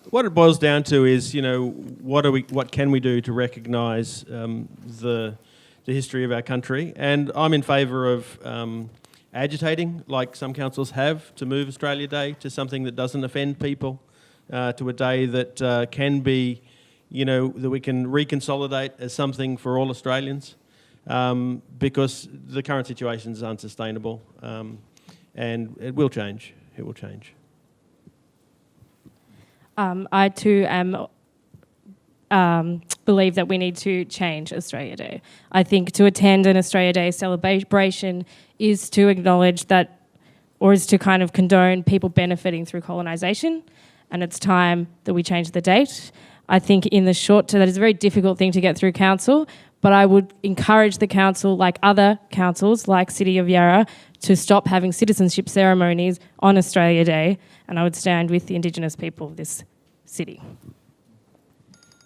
What it boils down to is, you know, what can we do to recognise the history of our country? And I'm in favour of agitating, like some councils have, to move Australia Day to something that doesn't offend people, to a day that can be that we can reconsolidate as something for all Australians, because the current situation is unsustainable, and it will change. It will change. I too am believe that we need to change Australia Day. I think to attend an Australia Day celebration is to acknowledge that, or is to kind of condone people benefiting through colonisation, and it's time that we change the date. I think in the short term, that is a very difficult thing to get through council, but I would encourage the council, like other councils, like City of Yarra, to stop having citizenship ceremonies on Australia Day, and I would stand with the Indigenous people of this city.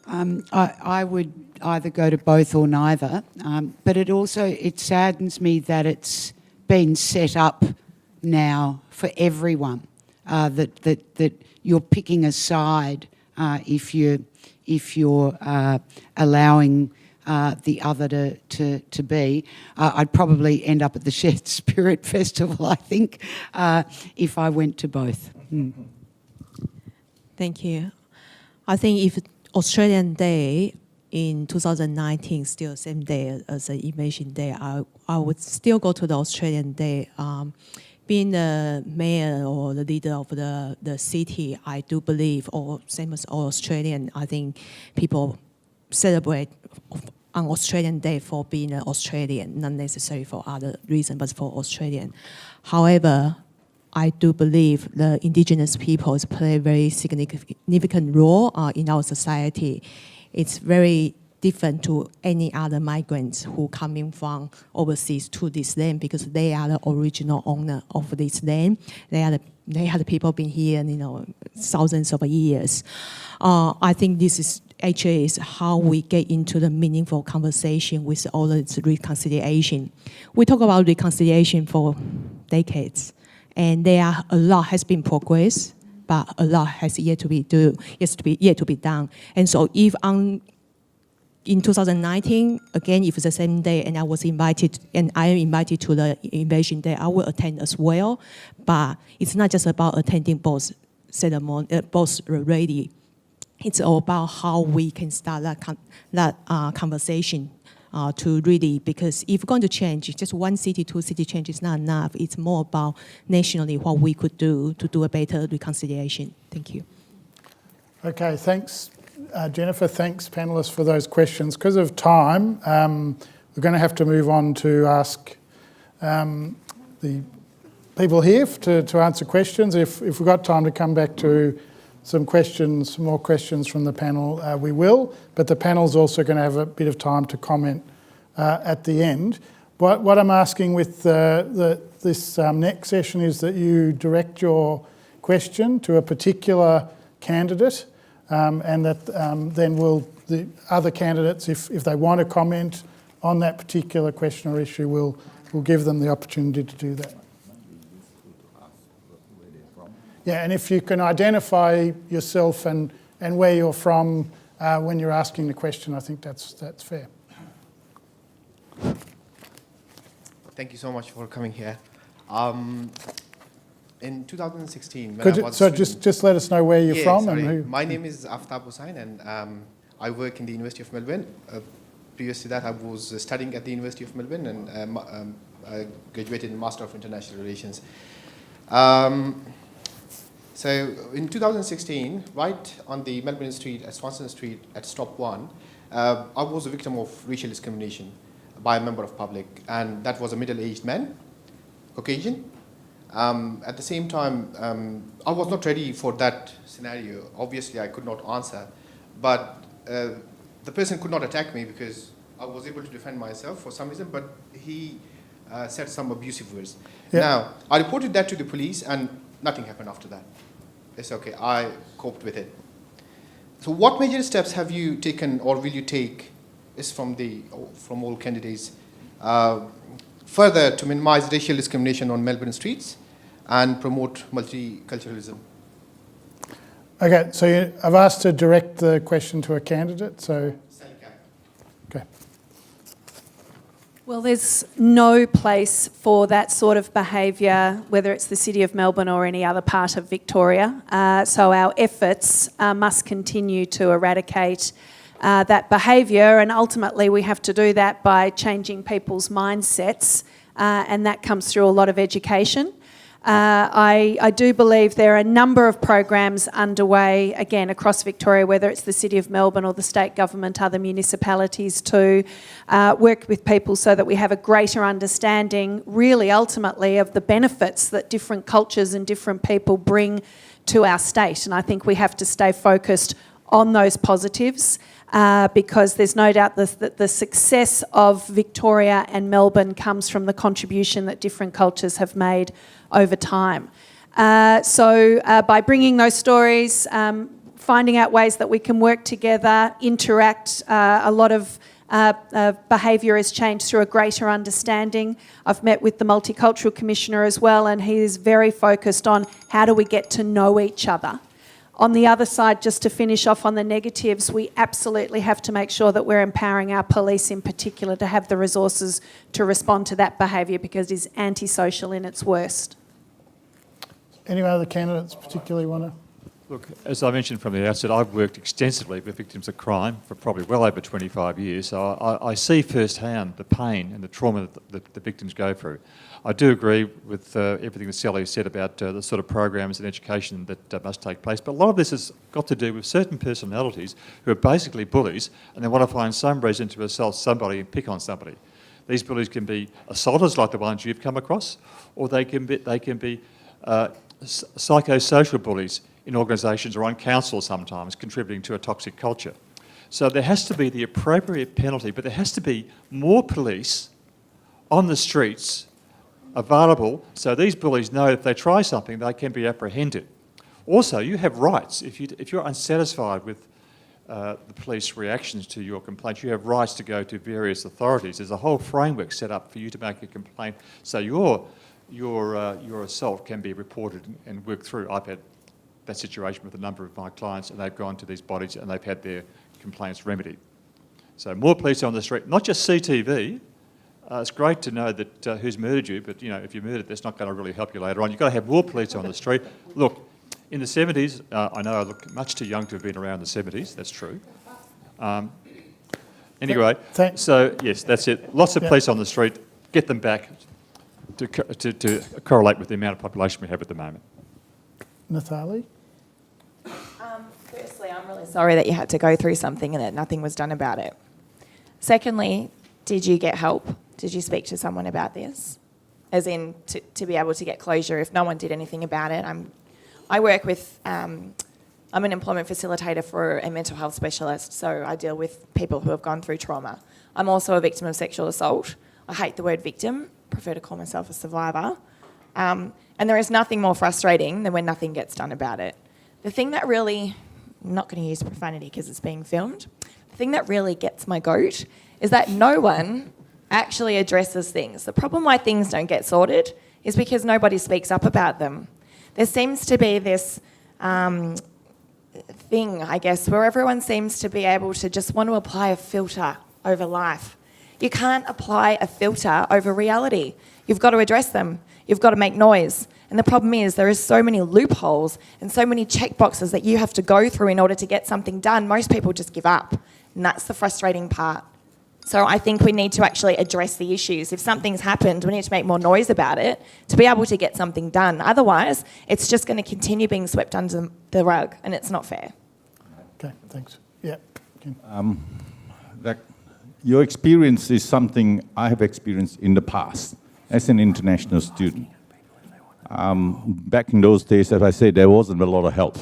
I would either go to both or neither, but it saddens me that it's been set up now for everyone, that you're picking a side if you're allowing the other to be. I'd probably end up at the Shared Spirit Festival, I think, if I went to both. Thank you. I think if Australian Day in 2019 still the same day as the Invasion Day, I would still go to the Australian Day. Being the mayor or the leader of the city, I do believe, or same as all Australian, I think people celebrate on Australian Day for being an Australian, not necessarily for other reasons, but for Australian. However, I do believe the Indigenous peoples play a very significant role in our society. It's very different to any other migrants who coming from overseas to this land, because they are the original owner of this land. They are the people been here, thousands of years. I think this is actually how we get into the meaningful conversation with all this reconciliation. We talk about reconciliation for decades, and a lot has been progressed, but a lot has yet to be done. And so if in 2019, again, if it's the same day and I am invited to the Invasion Day, I will attend as well. But it's not just about attending both ceremony, both ready. It's all about how we can start that conversation to really, because if we're going to change, just one city, two city change is not enough. It's more about nationally what we could do to do a better reconciliation. Thank you. Okay, thanks, Jennifer. Thanks, panellists, for those questions. Because of time, we're going to have to move on to ask the people here to answer questions. If we've got time to come back to some more questions from the panel, we will, but the panel's also going to have a bit of time to comment at the end. What I'm asking with this next session is that you direct your question to a particular candidate, and that then the other candidates, if they want to comment on that particular question or issue, we'll give them the opportunity to do that. Yeah, and if you can identify yourself and where you're from when you're asking the question, I think that's fair. Thank you so much for coming here. In 2016, just let us know where you're from. Sorry. And who. My name is Aftab Hussain, and I work in the University of Melbourne. Previous to that, I was studying at the University of Melbourne, and I graduated in Master of International Relations. So in 2016, right on the Melbourne Street, at Swanston Street, at Stop 1, I was a victim of racial discrimination by a member of public, and that was a middle-aged man, Caucasian. At the same time, I was not ready for that scenario. Obviously, I could not answer, but the person could not attack me because I was able to defend myself for some reason, but he said some abusive words. Yeah. Now, I reported that to the police, and nothing happened after that. It's okay, I coped with it. So what major steps have you taken or will you take, is from all candidates, further to minimize racial discrimination on Melbourne streets and promote multiculturalism? Okay, so I've asked to direct the question to a candidate, so... Okay. Well, there's no place for that sort of behaviour, whether it's the City of Melbourne or any other part of Victoria. So our efforts must continue to eradicate that behaviour, and ultimately we have to do that by changing people's mindsets, and that comes through a lot of education. I do believe there are a number of programs underway, again, across Victoria, whether it's the City of Melbourne or the state government, other municipalities, to work with people so that we have a greater understanding, really, ultimately, of the benefits that different cultures and different people bring to our state. And I think we have to stay focused on those positives, because there's no doubt that the success of Victoria and Melbourne comes from the contribution that different cultures have made over time. So by bringing those stories, finding out ways that we can work together, interact, a lot of behaviour has changed through a greater understanding. I've met with the Multicultural Commissioner as well, and he is very focused on how do we get to know each other. On the other side, just to finish off on the negatives, we absolutely have to make sure that we're empowering our police in particular to have the resources to respond to that behaviour, because it is antisocial in its worst. Any other candidates particularly want to? Look, as I mentioned from the outset, I've worked extensively with victims of crime for probably well over 25 years, so I see firsthand the pain and the trauma that the victims go through. I do agree with everything that Sally said about the sort of programs and education that must take place, but a lot of this has got to do with certain personalities who are basically bullies, and they want to find some reason to assault somebody and pick on somebody. These bullies can be assaulters like the ones you've come across, or they can be psychosocial bullies in organisations or on council sometimes, contributing to a toxic culture. So there has to be the appropriate penalty, but there has to be more police on the streets available so these bullies know if they try something, they can be apprehended. Also, you have rights. If you're unsatisfied with the police reactions to your complaints, you have rights to go to various authorities. There's a whole framework set up for you to make a complaint so your assault can be reported and worked through. I've had that situation with a number of my clients, and they've gone to these bodies and they've had their complaints remedied. So more police on the street, not just CTV. It's great to know that who's murdered you, but if you're murdered, that's not going to really help you later on. You've got to have more police on the street. Look, in the 70s, I know I look much too young to have been around the 70s, that's true. Anyway, so yes, that's it. Lots of police on the street, get them back to correlate with the amount of population we have at the moment. Nathalie? Firstly, I'm really sorry that you had to go through something and that nothing was done about it. Secondly, did you get help? Did you speak to someone about this? As in, to be able to get closure if no one did anything about it. I work with, I'm an employment facilitator for a mental health specialist, so I deal with people who have gone through trauma. I'm also a victim of sexual assault. I hate the word victim, prefer to call myself a survivor. And there is nothing more frustrating than when nothing gets done about it. The thing that really, I'm not going to use profanity because it's being filmed, the thing that really gets my goat is that no one actually addresses things. The problem why things don't get sorted is because nobody speaks up about them. There seems to be this thing, I guess, where everyone seems to be able to just want to apply a filter over life. You can't apply a filter over reality. You've got to address them. You've got to make noise. And the problem is there is so many loopholes and so many checkboxes that you have to go through in order to get something done. Most people just give up. And that's the frustrating part. So I think we need to actually address the issues. If something's happened, we need to make more noise about it to be able to get something done. Otherwise, it's just going to continue being swept under the rug, and it's not fair. Okay, thanks. Yeah. Your experience is something I have experienced in the past as an international student. Back in those days, as I said, there wasn't a lot of help.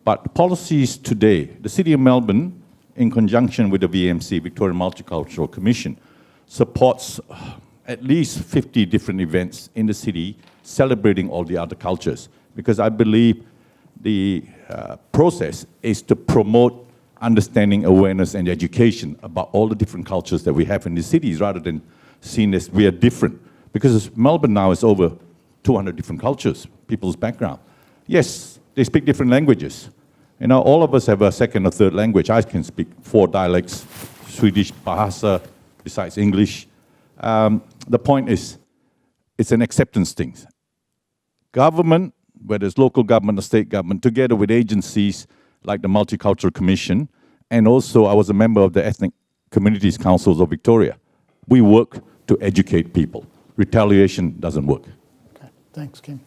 But policies today, the City of Melbourne, in conjunction with the VMC, Victorian Multicultural Commission, supports at least 50 different events in the city celebrating all the other cultures. Because I believe the process is to promote understanding, awareness, and education about all the different cultures that we have in the cities, rather than seen as we are different. Because Melbourne now is over 200 different cultures, people's background. Yes, they speak different languages. All of us have a second or third language. I can speak 4 dialects, Swedish, Bahasa, besides English. The point is, it's an acceptance thing. Government, whether it's local government or state government, together with agencies like the Multicultural Commission, and also I was a member of the Ethnic Communities Councils of Victoria. We work to educate people. Retaliation doesn't work. Okay, thanks, Kim.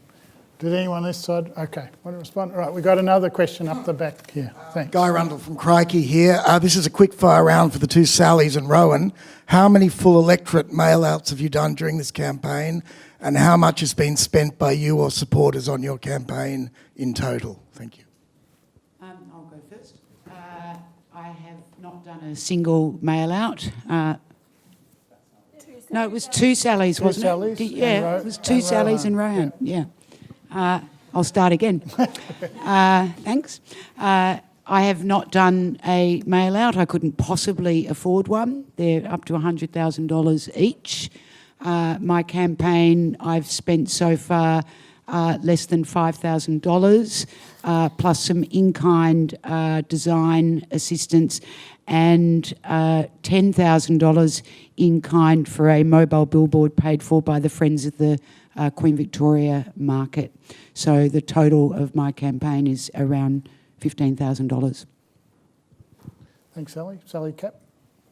Did anyone on this side? Okay, want to respond? All right, we've got another question up the back here. Thanks. Guy Rundle from Crikey here. This is a quick fire round for the two Sallys and Rowan. How many full electorate mail-outs have you done during this campaign, and how much has been spent by you or supporters on your campaign in total? Thank you. I'll go first. I have not done a single mail-out. No, it was two Sallys, wasn't it? Sallys Yeah, it was two Sallys and Rowan. Yeah. I'll start again. Thanks. I have not done a mail-out. I couldn't possibly afford one. They're up to $100,000 each. My campaign, I've spent so far less than $5,000, plus some in-kind design assistance and $10,000 in kind for a mobile billboard paid for by the Friends of the Queen Victoria Market. So the total of my campaign is around $15,000. Thanks, Sally. Sally Cap?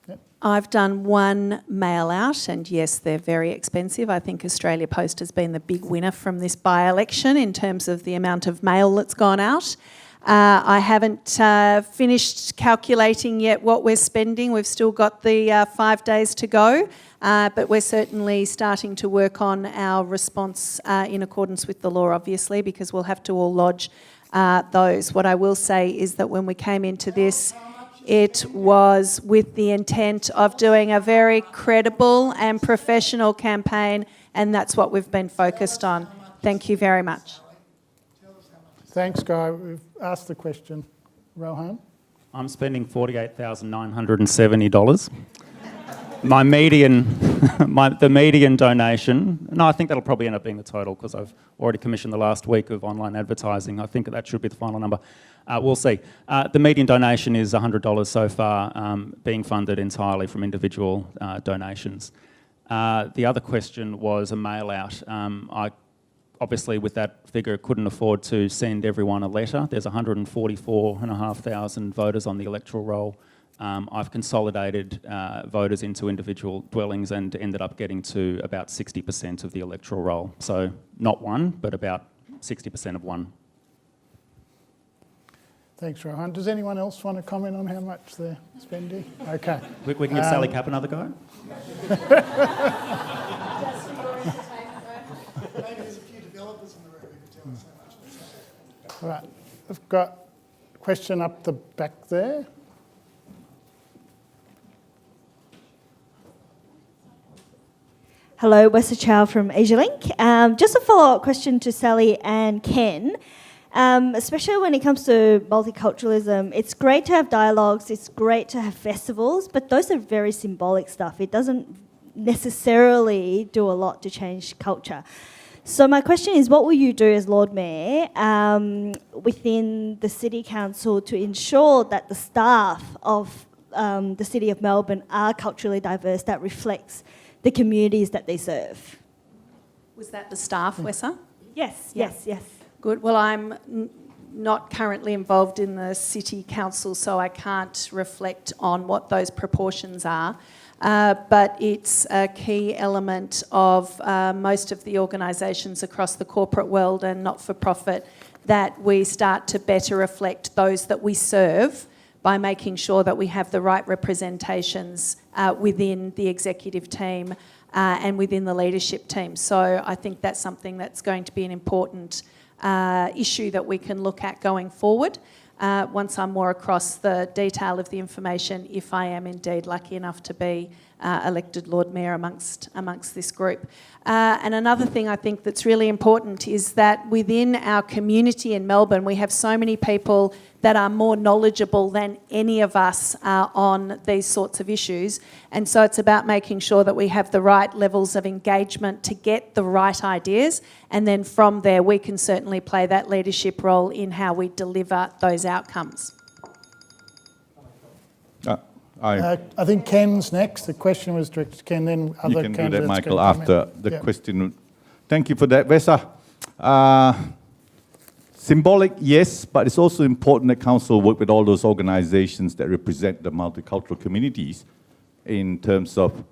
Yep. I've done one mail out, and yes, they're very expensive. I think Australia Post has been the big winner from this by-election in terms of the amount of mail that's gone out. I haven't finished calculating yet what we're spending. We've still got the 5 days to go, but we're certainly starting to work on our response in accordance with the law, obviously, because we'll have to all lodge those. What I will say is that when we came into this, it was with the intent of doing a very credible and professional campaign, and that's what we've been focused on. Thank you very much. Thanks, Guy. We've asked the question. Rohan? I'm spending $48,970. My median, the median donation, no, I think that'll probably end up being the total because I've already commissioned the last week of online advertising. I think that should be the final number. We'll see. The median donation is $100 so far, being funded entirely from individual donations. The other question was a mail out. I obviously with that figure couldn't afford to send everyone a letter. There's 144,500 voters on the electoral roll. I've consolidated voters into individual dwellings and ended up getting to about 60% of the electoral roll. So not one, but about 60% of one. Thanks, Rohan. Does anyone else want to comment on how much they're spending? Okay. We can give Sally Cap another go. All right. I've got a question up the back there. Hello, Wessa Chow from AsiaLink. Just a follow-up question to Sally and Ken. Especially when it comes to multiculturalism, it's great to have dialogues, it's great to have festivals, but those are very symbolic stuff. It doesn't necessarily do a lot to change culture. So my question is, what will you do as Lord Mayor within the City Council to ensure that the staff of the City of Melbourne are culturally diverse, that reflects the communities that they serve? Was that the staff, Wessa? Yes. Good. Well, I'm not currently involved in the City Council, so I can't reflect on what those proportions are. But it's a key element of most of the organisations across the corporate world and not-for-profit that we start to better reflect those that we serve by making sure that we have the right representations within the executive team and within the leadership team. So I think that's something that's going to be an important issue that we can look at going forward once I'm more across the detail of the information, if I am indeed lucky enough to be elected Lord Mayor amongst this group. And another thing I think that's really important is that within our community in Melbourne, we have so many people that are more knowledgeable than any of us on these sorts of issues. And so it's about making sure that we have the right levels of engagement to get the right ideas. And then from there, we can certainly play that leadership role in how we deliver those outcomes. I think Ken's next. The question was directed to Ken, then other You can do that, candidates Michael, can comment. after the Yeah. question. Thank you for that, Vesa. Symbolic, yes, but it's also important that council work with all those organizations that represent the multicultural communities in terms of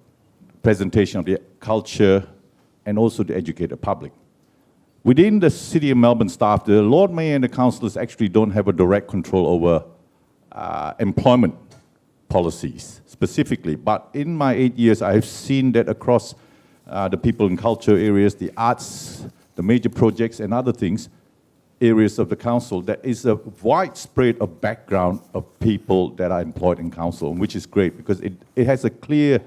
presentation of the culture and also to educate the public. Within the City of Melbourne staff, the Lord Mayor and the councillors actually don't have a direct control over employment policies specifically. But in my 8 years, I have seen that across the people in culture areas, the arts, the major projects and other things, areas of the council, there is a wide spread of background of people that are employed in council, which is great because it has a clear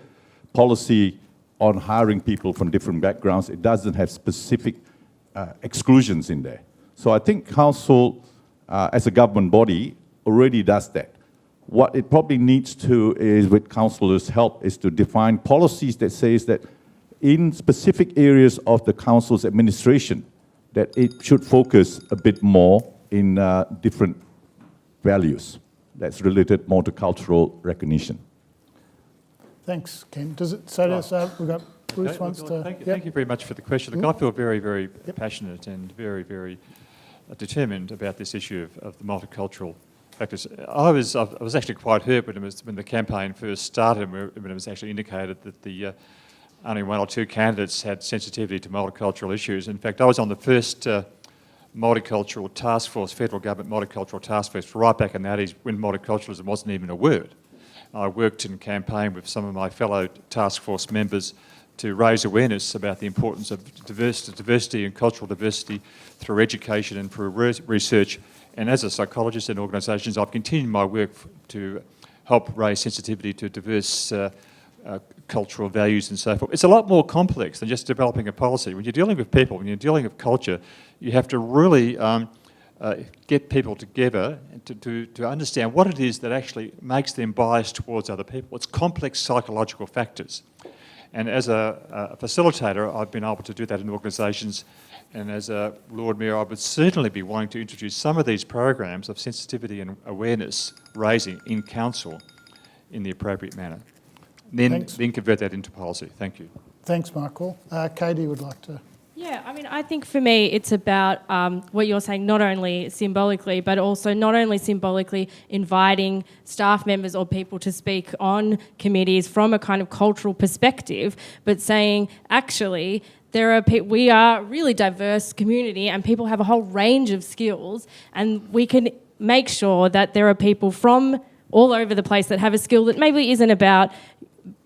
policy on hiring people from different backgrounds. It doesn't have specific exclusions in there. So I think council, as a government body, already does that. What it probably needs to is, with councillors' help, is to define policies that says that in specific areas of the council's administration, that it should focus a bit more in different values that's related more to cultural recognition. Thanks, Ken. Does it, we've got Bruce Okay, wants well, to... Thank you very much for the question. Look, I feel very, very passionate and very, very determined about this issue of the multicultural factors. I was actually quite hurt when the campaign first started, when it was actually indicated that the only one or two candidates had sensitivity to multicultural issues. In fact, I was on the first multicultural task force, federal government multicultural task force, right back in the 80s when multiculturalism wasn't even a word. I worked and campaigned with some of my fellow task force members to raise awareness about the importance of diversity and cultural diversity through education and through research. And as a psychologist in organisations, I've continued my work to help raise sensitivity to diverse cultural values and so forth. It's a lot more complex than just developing a policy. When you're dealing with people, when you're dealing with culture, you have to really get people together to understand what it is that actually makes them biased towards other people. It's complex psychological factors. And as a facilitator, I've been able to do that in organisations, and as a Lord Mayor, I would certainly be wanting to introduce some of these programs of sensitivity and awareness raising in council in the appropriate manner. Then convert that into policy. Thank you. Thanks, Michael. Katie would like to... Yeah, I mean, I think for me it's about what you're saying, not only symbolically, but also not only symbolically inviting staff members or people to speak on committees from a kind of cultural perspective, but saying, actually, we are a really diverse community and people have a whole range of skills, and we can make sure that there are people from all over the place that have a skill that maybe isn't about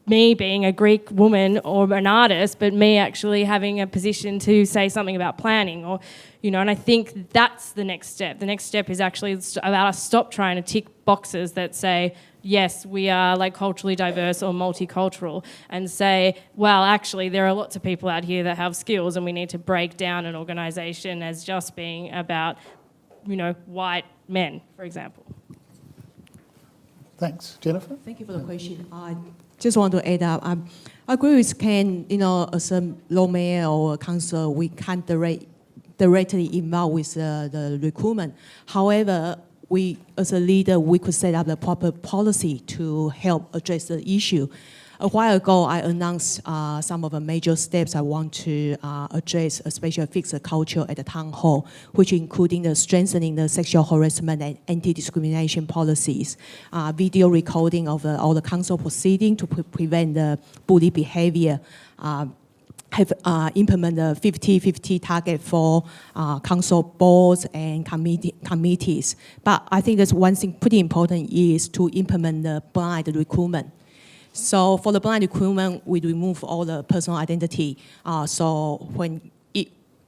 me being a Greek woman or an artist, but me actually having a position to say something about planning, or, and I think that's the next step. The next step is actually about us stop trying to tick boxes that say, yes, we are like culturally diverse or multicultural, and say, well, actually there are lots of people out here that have skills, and we need to break down an organisation as just being about, white men, for example. Thanks. Jennifer? Thank you for the question. I just want to add up. I agree with Ken, as a Lord Mayor or a council, we can't directly involve with the recruitment. However, we, as a leader, we could set up the proper policy to help address the issue. A while ago, I announced some of the major steps I want to address, especially fix the culture at the town hall, which including the strengthening the sexual harassment and anti-discrimination policies, video recording of all the council proceedings to prevent the bully behavior, have implement the 50-50 target for council boards and committees. But I think there's one thing pretty important is to implement the blind recruitment. So for the blind recruitment, we remove all the personal identity. So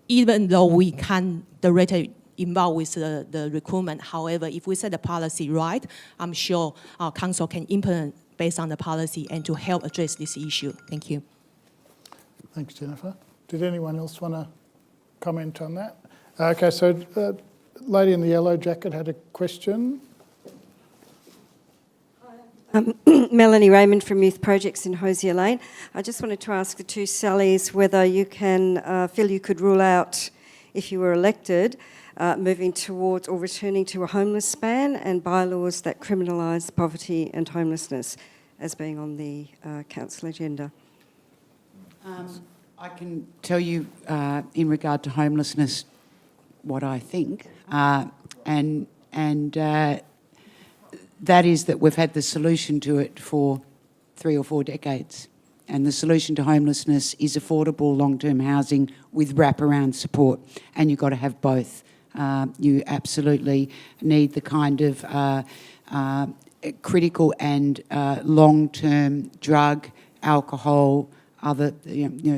even though we can't directly involve with the recruitment, however, if we set the policy right, I'm sure our council can implement based on the policy and to help address this issue. Thank you. Thanks, Jennifer. Did anyone else want to comment on that? Okay, so lady in the yellow jacket had a question. Melanie Raymond from Youth Projects in Hosier Lane. I just wanted to ask the two Sallys whether you feel you could rule out, if you were elected, moving towards or returning to a homeless ban and bylaws that criminalise poverty and homelessness. as being on the council agenda? I can tell you in regard to homelessness what I think, and that is that we've had the solution to it for 3 or 4 decades. And the solution to homelessness is affordable long-term housing with wraparound support, and you've got to have both. You absolutely need the kind of critical and long-term drug, alcohol, other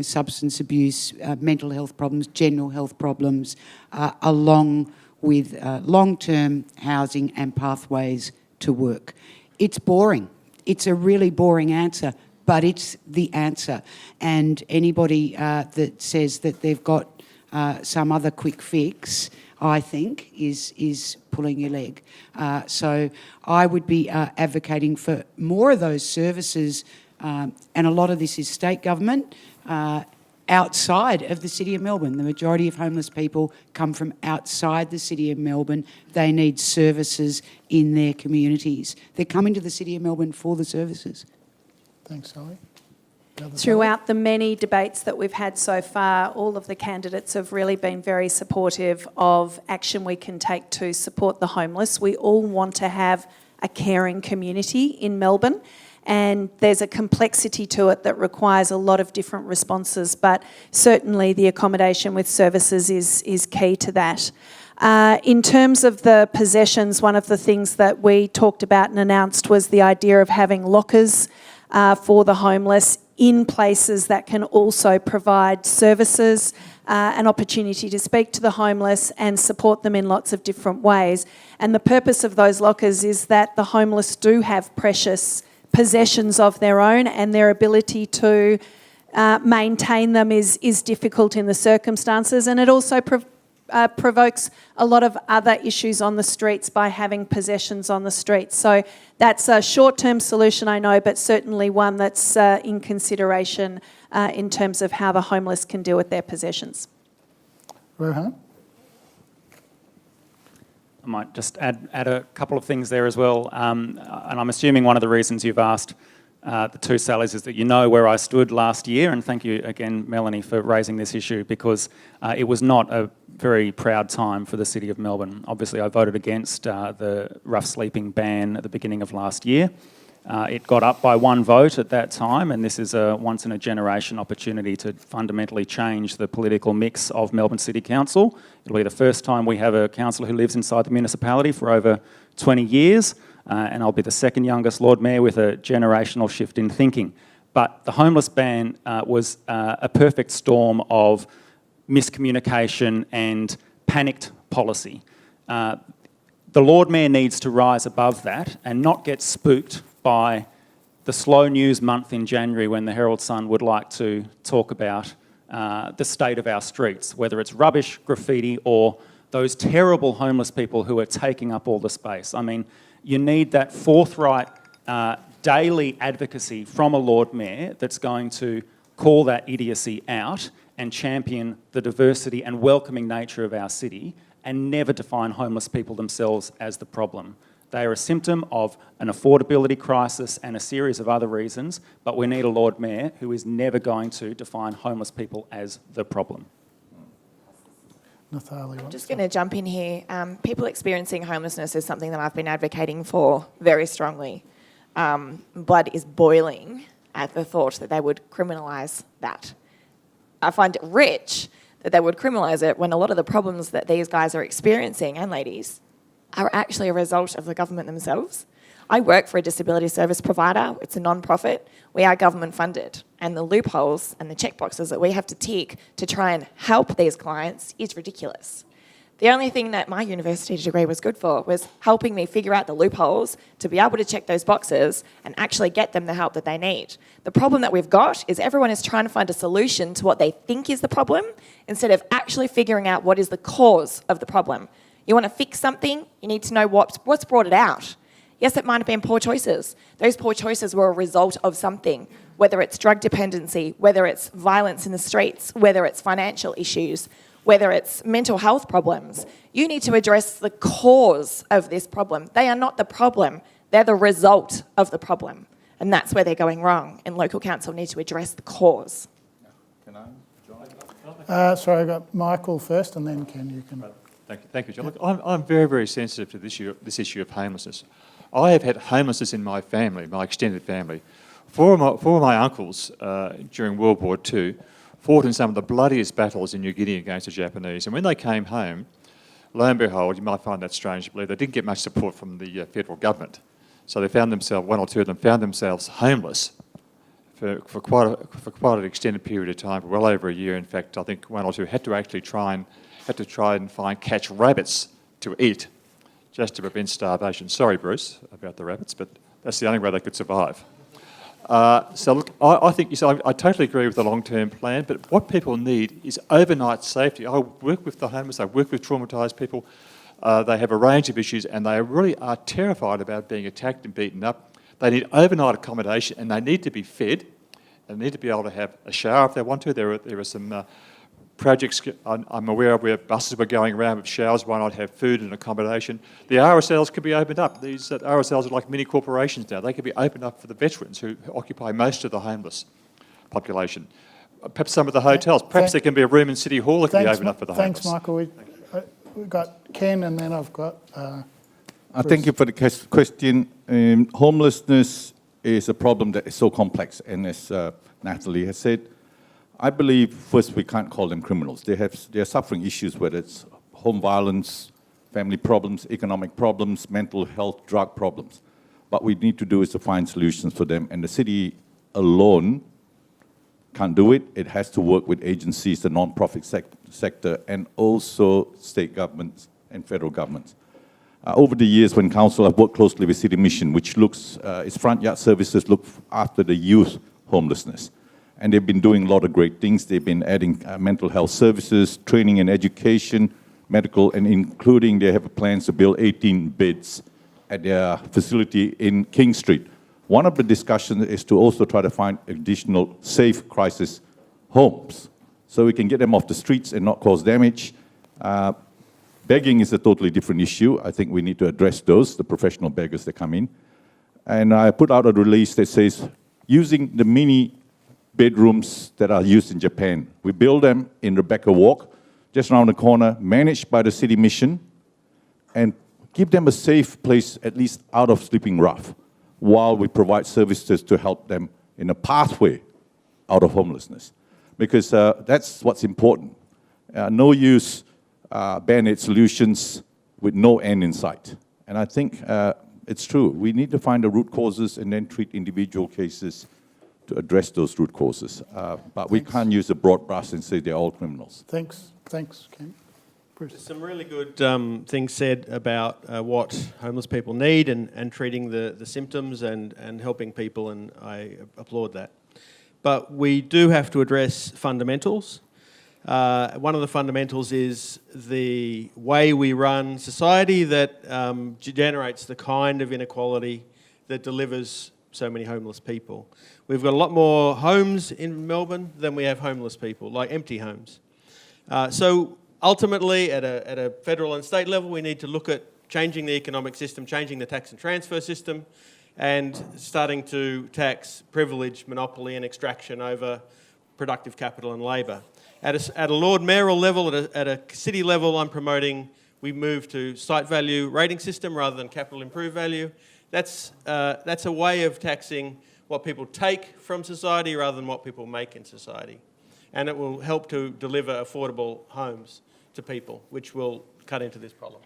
substance abuse, mental health problems, general health problems, along with long-term housing and pathways to work. It's boring. It's a really boring answer, but it's the answer. And anybody that says that they've got some other quick fix, I think, is pulling your leg. So I would be advocating for more of those services, and a lot of this is state government, outside of the City of Melbourne. The majority of homeless people come from outside the City of Melbourne. They need services in their communities. They're coming to the City of Melbourne for the services. Thanks, Sally. Throughout the many debates that we've had so far, all of the candidates have really been very supportive of action we can take to support the homeless. We all want to have a caring community in Melbourne, and there's a complexity to it that requires a lot of different responses, but certainly the accommodation with services is key to that. In terms of the possessions, one of the things that we talked about and announced was the idea of having lockers for the homeless in places that can also provide services, an opportunity to speak to the homeless and support them in lots of different ways. And the purpose of those lockers is that the homeless do have precious possessions of their own, and their ability to maintain them is difficult in the circumstances, and it also provokes a lot of other issues on the streets by having possessions on the streets. So that's a short-term solution, I know, but certainly one that's in consideration in terms of how the homeless can deal with their possessions. Rohan? I might just add a couple of things there as well. And I'm assuming one of the reasons you've asked the two Sallys is that you know where I stood last year, and thank you again, Melanie, for raising this issue, because it was not a very proud time for the City of Melbourne. Obviously, I voted against the rough sleeping ban at the beginning of last year. It got up by 1 vote at that time, and this is a once-in-a-generation opportunity to fundamentally change the political mix of Melbourne City Council. It'll be the first time we have a councillor who lives inside the municipality for over 20 years, and I'll be the second youngest Lord Mayor with a generational shift in thinking. But the homeless ban was a perfect storm of miscommunication and panicked policy. The Lord Mayor needs to rise above that and not get spooked by the slow news month in January when the Herald Sun would like to talk about the state of our streets, whether it's rubbish, graffiti, or those terrible homeless people who are taking up all the space. I mean, you need that forthright daily advocacy from a Lord Mayor that's going to call that idiocy out and champion the diversity and welcoming nature of our city, and never define homeless people themselves as the problem. They are a symptom of an affordability crisis and a series of other reasons, but we need a Lord Mayor who is never going to define homeless people as the problem. I'm just going to jump in here. People experiencing homelessness is something that I've been advocating for very strongly. Blood is boiling at the thought that they would criminalise that. I find it rich that they would criminalise it when a lot of the problems that these guys are experiencing, and ladies, are actually a result of the government themselves. I work for a disability service provider. It's a non-profit. We are government funded. And the loopholes and the checkboxes that we have to tick to try and help these clients is ridiculous. The only thing that my university degree was good for was helping me figure out the loopholes to be able to check those boxes and actually get them the help that they need. The problem that we've got is everyone is trying to find a solution to what they think is the problem instead of actually figuring out what is the cause of the problem. You want to fix something, you need to know what's brought it out. Yes, it might have been poor choices. Those poor choices were a result of something, whether it's drug dependency, whether it's violence in the streets, whether it's financial issues, whether it's mental health problems. You need to address the cause of this problem. They are not the problem. They're the result of the problem. And that's where they're going wrong, and local council need to address the cause. Sorry, I got Michael first, and then Ken, you can... Thank you, John. Look, I'm very, very sensitive to this issue of homelessness. I have had homelessness in my family, my extended family. Four of my uncles during World War II fought in some of the bloodiest battles in New Guinea against the Japanese. And when they came home, lo and behold, you might find that strange to believe, they didn't get much support from the federal government. So they found themselves, one or two of them found themselves homeless for quite an extended period of time, for well over a year. In fact, I think one or two had to actually try and catch rabbits to eat just to prevent starvation. Sorry, Bruce, about the rabbits, but that's the only way they could survive. So look, I think I totally agree with the long-term plan, but what people need is overnight safety. I work with the homeless, I work with traumatised people. They have a range of issues and they really are terrified about being attacked and beaten up. They need overnight accommodation and they need to be fed. They need to be able to have a shower if they want to. There are some projects I'm aware of where buses were going around with showers. Why not have food and accommodation? The RSLs could be opened up. These RSLs are like mini corporations now. They could be opened up for the veterans who occupy most of the homeless population. Perhaps some of the hotels. Perhaps there can be a room in City Hall that can be opened up for the homeless. Thanks, Michael. We've got Ken, and then I've got... Thank you for the question. Homelessness is a problem that is so complex, and as Natalie has said, I believe, first, we can't call them criminals. They're suffering issues, whether it's home violence, family problems, economic problems, mental health, drug problems. What we need to do is to find solutions for them, and the city alone can't do it. It has to work with agencies, the non-profit sector, and also state governments and federal governments. Over the years, when council have worked closely with City Mission, which looks, its front yard services look after the youth homelessness. And they've been doing a lot of great things. They've been adding mental health services, training and education, medical, and including they have plans to build 18 beds at their facility in King Street. One of the discussions is to also try to find additional safe crisis homes so we can get them off the streets and not cause damage. Begging is a totally different issue. I think we need to address those, the professional beggars that come in. And I put out a release that says, using the mini bedrooms that are used in Japan. We build them in Rebecca Walk, just around the corner, managed by the City Mission, and give them a safe place, at least out of sleeping rough, while we provide services to help them in a pathway out of homelessness. Because that's what's important. No use band-aid solutions with no end in sight. And I think it's true. We need to find the root causes and then treat individual cases to address those root causes. But we can't use a broad brush and say they're all criminals. Thanks, Ken. Bruce. There's some really good things said about what homeless people need and treating the symptoms and helping people, and I applaud that. But we do have to address fundamentals. One of the fundamentals is the way we run society that generates the kind of inequality that delivers so many homeless people. We've got a lot more homes in Melbourne than we have homeless people, like empty homes. So ultimately, at a federal and state level, we need to look at changing the economic system, changing the tax and transfer system, and starting to tax privilege, monopoly and extraction over productive capital and labour. At a Lord Mayoral level, at a city level, I'm promoting we move to site value rating system rather than capital improved value. That's a way of taxing what people take from society rather than what people make in society. And it will help to deliver affordable homes to people, which will cut into this problem.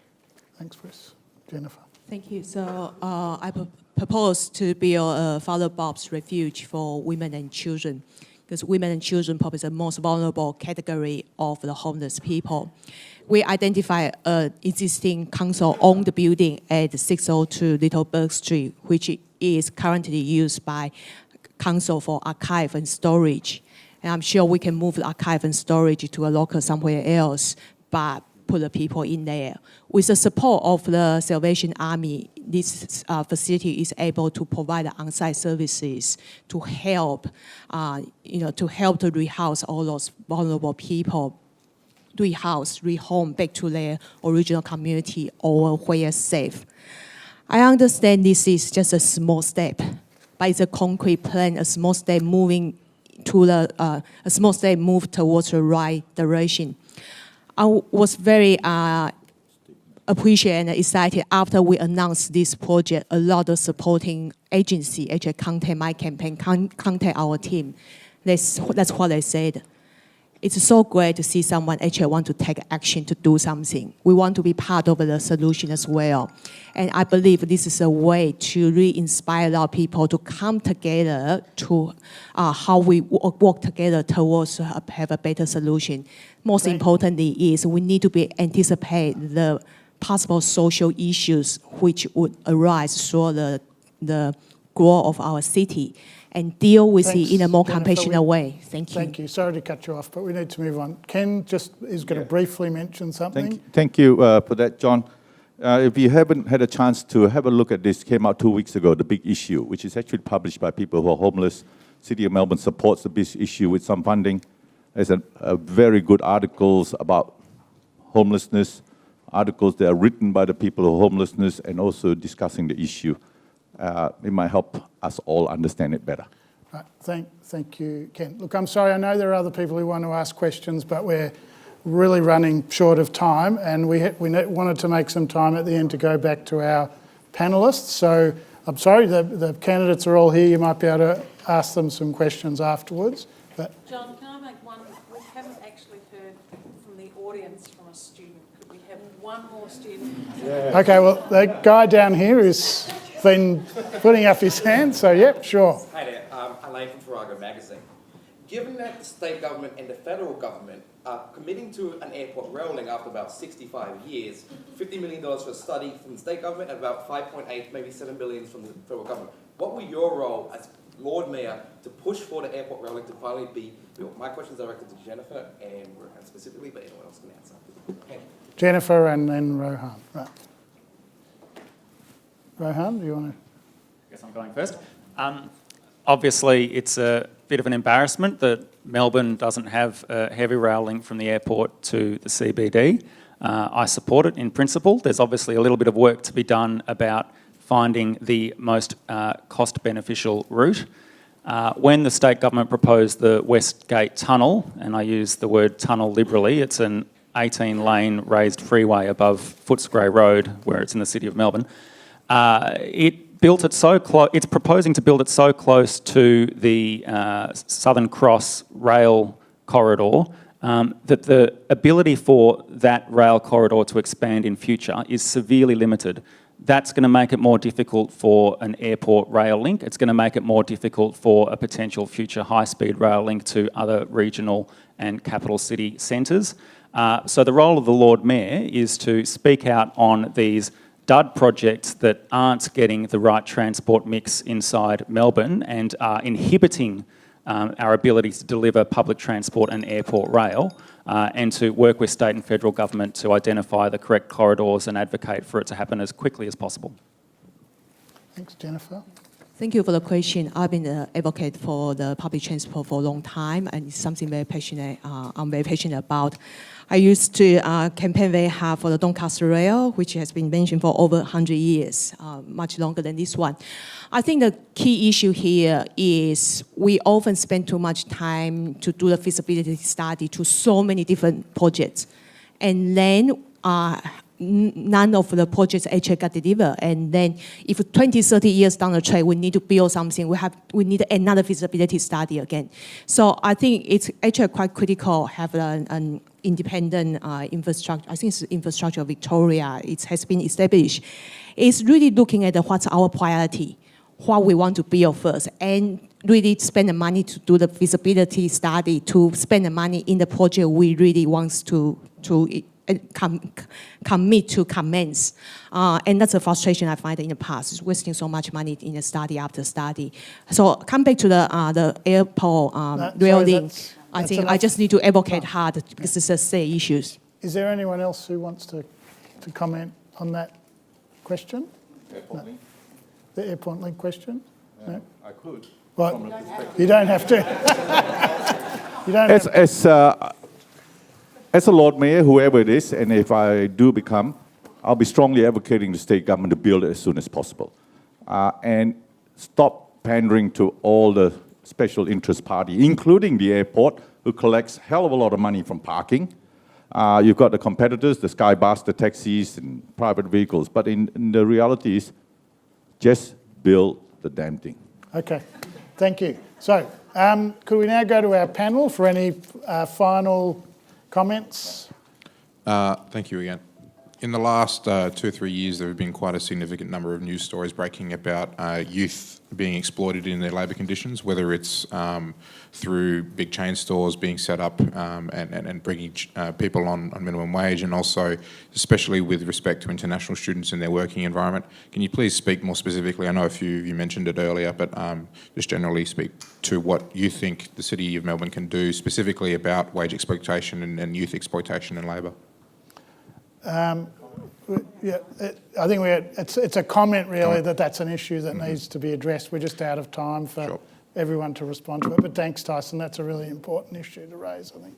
Thanks, Bruce. Jennifer. Thank you. So I propose to build a Father Bob's refuge for women and children, because women and children probably the most vulnerable category of the homeless people. We identify an existing council-owned building at 602 Little Burke Street, which is currently used by council for archive and storage. And I'm sure we can move the archive and storage to a local somewhere else, but put the people in there. With the support of the Salvation Army, this facility is able to provide on-site services to help, to rehouse all those vulnerable people, rehome back to their original community or where safe. I understand this is just a small step, but it's a concrete plan, a small step moving to a small step move towards the right direction. I was very appreciated and excited after we announced this project. A lot of supporting agency actually contact my campaign, contact our team. That's what they said. It's so great to see someone actually want to take action to do something. We want to be part of the solution as well. And I believe this is a way to re-inspire our people to come together to how we work together towards have a better solution. Most importantly is we need to anticipate the possible social issues which would arise through the growth of our city and deal with it in a more compassionate way. Thank you. Thank you. Sorry to cut you off, but we need to move on. Ken just is going to briefly mention something. Thank you for that, John. If you haven't had a chance to have a look at this, came out 2 weeks ago, The Big Issue, which is actually published by people who are homeless. City of Melbourne supports the big issue with some funding. There's a very good articles about homelessness, articles that are written by the people who are homelessness and also discussing the issue. It might help us all understand it better. Right. Thank you, Ken. Look, I'm sorry, I know there are other people who want to ask questions, but we're really running short of time, and we wanted to make some time at the end to go back to our panellists. So I'm sorry, the candidates are all here. You might be able to ask them some questions afterwards. But John, can I make one? We haven't actually heard from the audience from a student. Could we have one more student? yeah. Okay, well, the guy down here is been putting up his hand, so yep, sure. Hi there, Alain from Farrago Magazine. Given that the state government and the federal government are committing to an airport rail link after about 65 years, $50 million for a study from the state government and about 5.8, maybe 7 billion from the federal government, what will your role as Lord Mayor to push for the airport rail link to finally be built? My question is directed to Jennifer and Rohan specifically, but anyone else can answer. Okay. Jennifer and then Rohan. Right. Rohan, do you want to? I guess I'm going first. Obviously, it's a bit of an embarrassment that Melbourne doesn't have a heavy rail link from the airport to the CBD. I support it in principle. There's obviously a little bit of work to be done about finding the most cost-beneficial route. When the state government proposed the West Gate Tunnel, and I use the word tunnel liberally, it's an 18-lane raised freeway above Footscray Road, where it's in the city of Melbourne. It's proposing to build it so close to the Southern Cross rail corridor that the ability for that rail corridor to expand in future is severely limited. That's going to make it more difficult for an airport rail link. It's going to make it more difficult for a potential future high-speed rail link to other regional and capital city centres. So the role of the Lord Mayor is to speak out on these dud projects that aren't getting the right transport mix inside Melbourne and are inhibiting our ability to deliver public transport and airport rail, and to work with state and federal government to identify the correct corridors and advocate for it to happen as quickly as possible. Thanks, Jennifer. Thank you for the question. I've been an advocate for the public transport for a long time, and it's something I'm very passionate about. I used to campaign very hard for the Doncaster Rail, which has been mentioned for over 100 years, much longer than this one. I think the key issue here is we often spend too much time to do the feasibility study to so many different projects, and then none of the projects actually got delivered. And then if 20, 30 years down the track, we need to build something, we need another feasibility study again. So I think it's actually quite critical to have an independent infrastructure. I think it's Infrastructure Victoria. It has been established. It's really looking at what's our priority, what we want to build first, and really spend the money to do the feasibility study, to spend the money in the project we really want to commit to commence. And that's a frustration I find in the past. It's wasting so much money in a study after study. So come back to the airport rail link. I think I just need to advocate hard because it's a state issues. Is there anyone else who wants to comment on that question? Airport link? The airport link question? No? I could. Well, you don't have to. You don't have to. As a Lord Mayor, whoever it is, and if I do become, I'll be strongly advocating the state government to build it as soon as possible. And stop pandering to all the special interest party, including the airport, who collects a hell of a lot of money from parking. You've got the competitors, the Sky Bus, the taxis, and private vehicles. But in the reality is, just build the damn thing. Okay, thank you. So, could we now go to our panel for any final comments? Thank you again. In the last 2 or 3 years, there have been quite a significant number of news stories breaking about youth being exploited in their labour conditions, whether it's through big chain stores being set up and bringing people on minimum wage, and also especially with respect to international students in their working environment. Can you please speak more specifically? I know a few of you mentioned it earlier, but just generally speak to what you think the City of Melbourne can do specifically about wage exploitation and youth exploitation in labour. Yeah, I think it's a comment really that's an issue that needs to be addressed. We're just out of time for everyone to respond to it. But thanks, Tyson. That's a really important issue to raise, I think.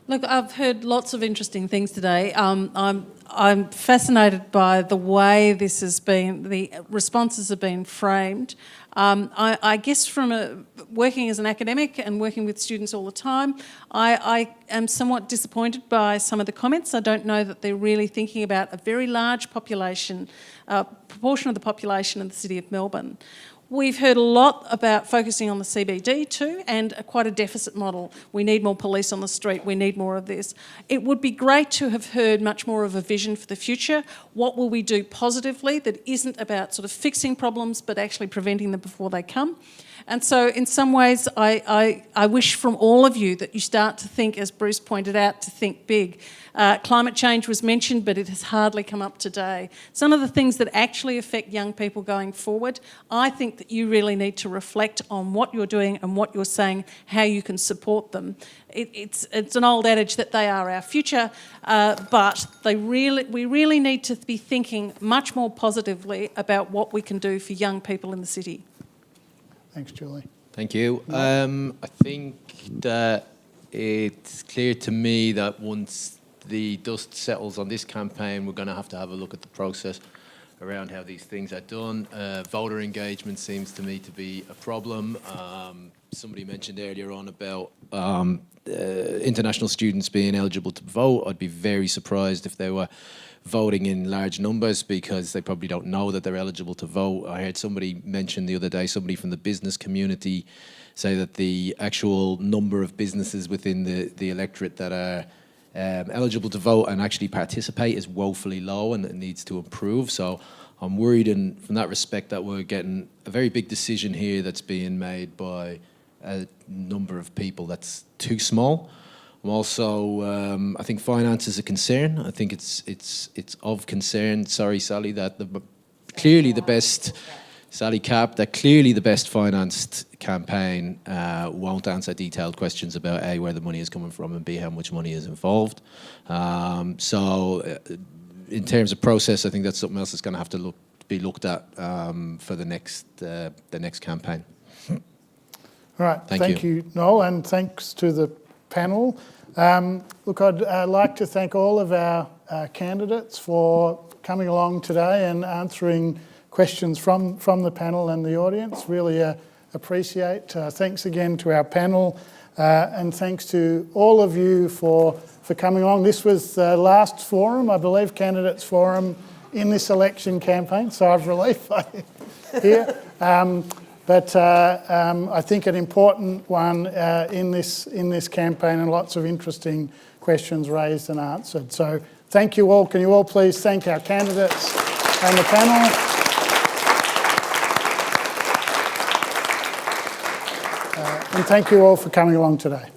Look, I've heard lots of interesting things today. I'm fascinated by the way this has been, the responses have been framed. I guess from working as an academic and working with students all the time, I am somewhat disappointed by some of the comments. I don't know that they're really thinking about a very large population, proportion of the population in the City of Melbourne. We've heard a lot about focusing on the CBD too, and quite a deficit model. We need more police on the street, we need more of this. It would be great to have heard much more of a vision for the future. What will we do positively that isn't about sort of fixing problems but actually preventing them before they come? And so in some ways, I wish from all of you that you start to think, as Bruce pointed out, to think big. Climate change was mentioned, but it has hardly come up today. Some of the things that actually affect young people going forward, I think that you really need to reflect on what you're doing and what you're saying, how you can support them. It's an old adage that they are our future, but we really need to be thinking much more positively about what we can do for young people in the city. Thanks, Julie. Thank you. I think that it's clear to me that once the dust settles on this campaign, we're going to have a look at the process around how these things are done. Voter engagement seems to me to be a problem. Somebody mentioned earlier on about international students being eligible to vote. I'd be very surprised if they were voting in large numbers because they probably don't know that they're eligible to vote. I heard somebody mention the other day, somebody from the business community say that the actual number of businesses within the electorate that are eligible to vote and actually participate is woefully low and it needs to improve. So I'm worried from that respect that we're getting a very big decision here that's being made by a number of people that's too small. I'm also, I think finance is a concern. I think it's of concern. Sorry, Sally, that clearly the best financed campaign won't answer detailed questions about A, where the money is coming from, and B, how much money is involved. So in terms of process, I think that's something else that's going to have to be looked at for the next campaign. All right, thank you, Noel, and thanks to the panel. Look, I'd like to thank all of our candidates for coming along today and answering questions from the panel and the audience. Really appreciate. Thanks again to our panel and thanks to all of you for coming along. This was the last forum, I believe, candidates forum in this election campaign, so I've relief here. But I think an important one in this campaign, and lots of interesting questions raised and answered. So thank you all. Can you all please thank our candidates and the panel? And thank you all for coming along today.